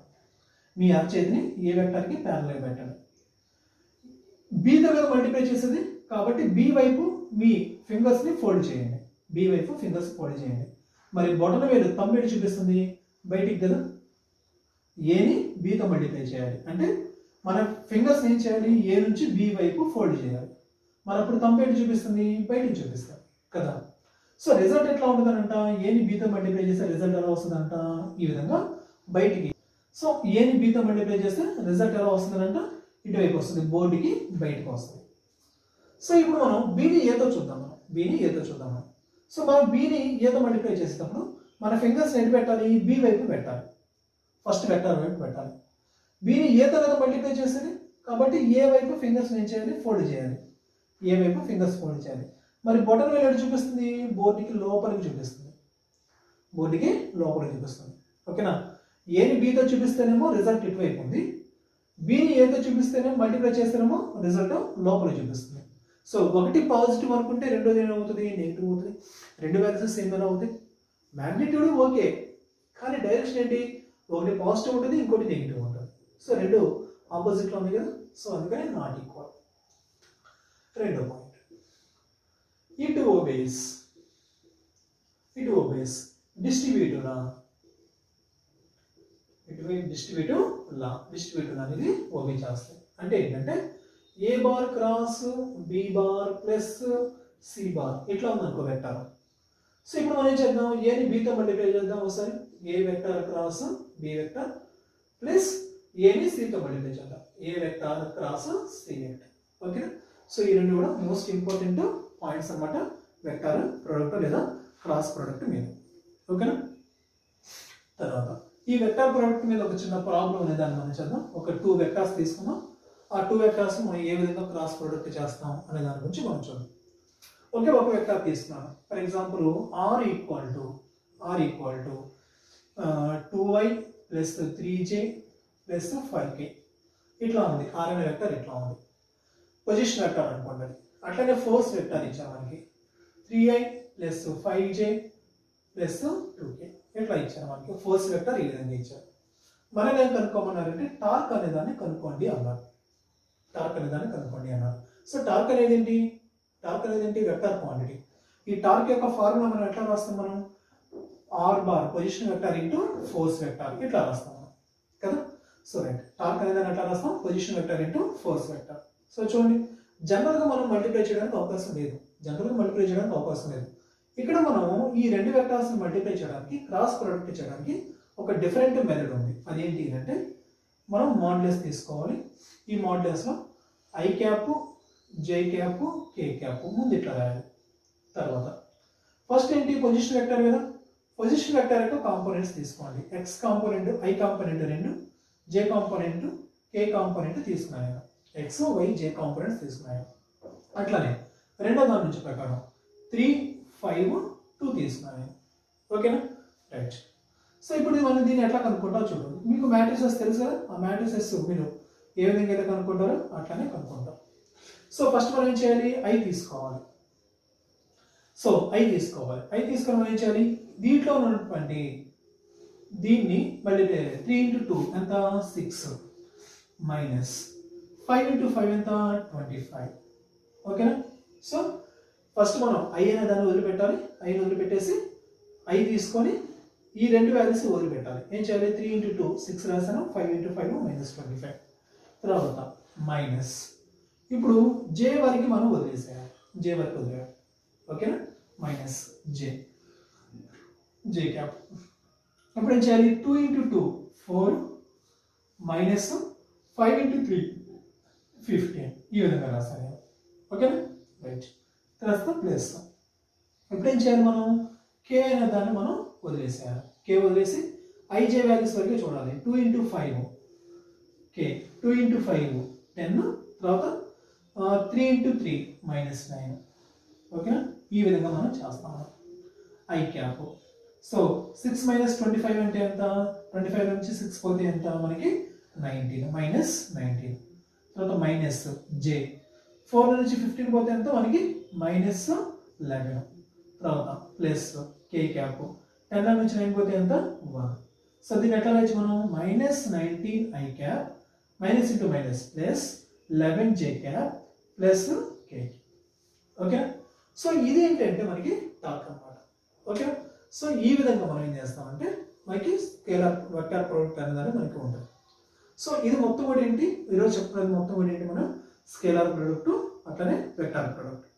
మీ అరచేతిని ఏ వెక్టర్కి ప్యారలల్గా పెట్టాలి. బీతో కదా మల్టిప్లై చేసేది, కాబట్టి బి వైపు మీ ఫింగర్స్ని ఫోల్డ్ చేయండి. బి వైపు ఫింగర్స్ ఫోల్డ్ చేయండి. మరి బొటన వేలు తమ్మిడి చూపిస్తుంది, బయటికి కదా, ఏని బీతో మల్టిప్లై చేయాలి అంటే మన ఫింగర్స్ ఏం చేయాలి, ఏ నుంచి బి వైపు ఫోల్డ్ చేయాలి. మరి అప్పుడు కంపేర్ చూపిస్తుంది, బయటికి చూపిస్తాం కదా. సో రిజల్ట్ ఎట్లా ఉంటుందనంట, ఏని బీతో మల్టిప్లై చేస్తే రిజల్ట్ ఎలా వస్తుందంట, ఈ విధంగా బయటికి. సో ఏని బీతో మల్టిప్లై చేస్తే రిజల్ట్ ఎలా వస్తుందంట, ఇటువైపు వస్తుంది, బోర్డుకి బయటకు వస్తుంది. సో ఇప్పుడు మనం బీని ఏతో చూద్దాం, బీని ఏతో చూద్దాం. సో మనం బీని ఏతో మల్టిప్లై చేసేటప్పుడు మన ఫింగర్స్ ఎటు పెట్టాలి, బి వైపు పెట్టాలి, ఫస్ట్ వెక్టర్ వైపు పెట్టాలి. బీని ఏతో కదా మల్టిప్లై చేసేది, కాబట్టి ఏ వైపు ఫింగర్స్ ఏం చేయాలి, ఫోల్డ్ చేయాలి, ఏ వైపు ఫింగర్స్ ఫోల్డ్ చేయాలి. మరి బొటన్ వేలు ఎటు చూపిస్తుంది, బోర్డుకి లోపలికి చూపిస్తుంది, బోర్డుకి లోపలికి చూపిస్తుంది. ఓకేనా, ఏని బీతో చూపిస్తేనేమో రిజల్ట్ ఇటువైపు ఉంది, బీని ఏతో చూపిస్తేనే మల్టిప్లై చేస్తేనేమో రిజల్ట్ లోపల చూపిస్తుంది. సో ఒకటి పాజిటివ్ అనుకుంటే రెండోది ఏమవుతుంది, నెగిటివ్ అవుతుంది. రెండు వాల్యూస్ సేమ్ ఎలా అవుతాయి, మ్యాగ్నిట్యూడ్ ఓకే, కానీ డైరెక్షన్ ఏంటి, ఒకటి పాజిటివ్ ఉంటుంది, ఇంకోటి నెగిటివ్ ఉంటుంది. సో రెండు ఆపోజిట్లో ఉంది కదా, సో అందుకని నాట్ ఈక్వల్. రెండో point, it obeys distributive law. ఇటువైపు డిస్ట్రిబ్యూటివ్ అనేది ఓబే చేస్తాయి. అంటే ఏంటంటే A bar cross B bar plus C bar ఇట్లా ఉందనుకో వెక్టర్. సో ఇప్పుడు మనం ఏం చేద్దాం, ఏని బీతో మల్టిప్లై చేద్దాం ఒకసారి, A vector cross B vector plus ఏని సితో మల్టిప్లై చేద్దాం, A vector cross C vector. ఓకేనా, సో ఈ రెండు కూడా మోస్ట్ ఇంపార్టెంట్ పాయింట్స్ అన్నమాట వెక్టర్ ప్రొడక్ట్ లేదా క్రాస్ ప్రొడక్ట్ మీద. ఓకేనా, తర్వాత ఈ వెక్టర్ ప్రొడక్ట్ మీద ఒక చిన్న ప్రాబ్లం అనే దాన్ని మనం చేద్దాం. ఒక 2 వెక్టర్స్ తీసుకుందాం, ఆ 2 వెక్టర్స్ మనం ఏ విధంగా క్రాస్ ప్రొడక్ట్ చేస్తాం అనే దాని గురించి మనం చూద్దాం. ఓకే, ఒక వెక్టర్ తీసుకున్నాను. For example r equal to 2y plus 3j plus 5k ఇట్లా ఉంది. r అనే వెక్టర్ ఇట్లా ఉంది, పొజిషన్ వెక్టర్ అనుకోండి. అట్లనే ఫోర్స్ వెక్టర్ ఇచ్చాం మనకి 3i plus 5j plus 2k ఇట్లా ఇచ్చారు మనకి. ఫోర్స్ వెక్టర్ ఈ విధంగా ఇచ్చారు. మనం ఏం కనుక్కోమన్నారంటే టార్క్ అనే దాన్ని కనుక్కోండి అన్నారు. సో టార్క్ అనేది ఏంటి, వెక్టర్ క్వాంటిటీ. ఈ టార్క్ యొక్క ఫార్ములా మనం ఎట్లా రాస్తాం, మనం R bar position vector into force vector ఇట్లా రాస్తాం మనం కదా. సో రైట్, టార్క్ అనే దాన్ని ఎట్లా రాస్తాం, position vector into force vector. So చూడండి, జనరల్గా మనం మల్టిప్లై చేయడానికి అవకాశం లేదు, ఇక్కడ మనం ఈ రెండు వెక్టర్స్ మల్టిప్లై చేయడానికి, క్రాస్ ప్రొడక్ట్ చేయడానికి ఒక డిఫరెంట్ మెథడ్ ఉంది. అదేంటి అంటే మనం మాడ్యులస్ తీసుకోవాలి. ఈ మాడ్యులస్లో I cap, J cap, K cap ముందు ఇట్లా రాయాలి. తర్వాత ఫస్ట్ ఏంటి, పొజిషన్ వెక్టర్ కదా, పొజిషన్ వెక్టర్ యొక్క కాంపోనెంట్స్ తీసుకోండి. X component, I component 2, J component, K component తీసుకున్నాను. ఎక్స్, వై, జే కాంపోనెంట్స్ తీసుకున్నాను. అట్లానే రెండో దాని నుంచి ప్రకారం 3, 5, 2 తీసుకున్నాను. ఓకేనా, రైట్. సో ఇప్పుడు మనం దీన్ని ఎట్లా కనుక్కుంటారో చూడండి. మీకు మ్యాట్రిసెస్ తెలుసు కదా, ఆ మ్యాట్రిసెస్ మీరు ఏ విధంగా అయితే కనుక్కుంటారో అట్లానే కనుక్కుంటాం. సో ఫస్ట్ మనం ఏం చేయాలి, ఐ తీసుకోవాలి. ఐ తీసుకొని మనం ఏం చేయాలి, దీంట్లో ఉన్నటువంటి దీన్ని మళ్ళీ 3 into 2 ఎంత 6 మైనస్ 5 into 5 ఎంత 25. ఓకేనా, సో ఫస్ట్ మనం ఐ అనే దాన్ని వదిలిపెట్టాలి. ఐని వదిలిపెట్టేసి ఐ తీసుకొని ఈ రెండు వాల్యూస్ వదిలిపెట్టాలి. ఏం చేయాలి, 3 into 2 6 రాసాను, 5 into 5 మైనస్ 25. తర్వాత మైనస్, ఇప్పుడు జే వరకు మనం వదిలేసేయాలి, ఓకేనా, మైనస్ జే క్యాప్. ఇప్పుడు ఏం చేయాలి, 2 into 2 4 మైనస్ 5 into 3 15 ఈ విధంగా రాస్తాను. ఓకేనా, రైట్. తర్వాత ప్లస్. ఇప్పుడు ఏం చేయాలి, మనం కే అనే దాన్ని మనం వదిలేసేయాలి. కే వదిలేసి ఐజే వాల్యూస్ వరకే చూడాలి. 2 into 5 కే, 2 into 5 10, తర్వాత 3 into 3 మైనస్ 9. ఓకేనా, ఈ విధంగా మనం చేస్తాము. I cap. సో 6 మైనస్ 25 అంటే ఎంత, 25 నుంచి 6 పోతే ఎంత మనకి 19 మైనస్ 19. తర్వాత మైనస్ జే, 4 నుంచి 15 పోతే ఎంత మనకి మైనస్ 11. తర్వాత ప్లస్ కే క్యాప్, 10 నుంచి 9 పోతే ఎంత 1. సో దీన్ని ఎట్లా రాయొచ్చు మనం, minus 19 I cap minus into minus plus 11 J cap plus K. Okay, so ఇది ఏంటంటే మనకి టార్క్ అన్నమాట. ఓకే, సో ఈ విధంగా మనం ఏం చేస్తామంటే మనకి స్కేలార్ వెక్టార్ ప్రోడక్ట్ అనేదాన్ని మనకి ఉంటుంది. సో ఇది మొత్తం కూడా ఏంటి, ఈరోజు చెప్తున్నది మొత్తం కూడా ఏంటి, మనం స్కేలార్ ప్రోడక్ట్ అట్లనే వెక్టార్ ప్రోడక్ట్.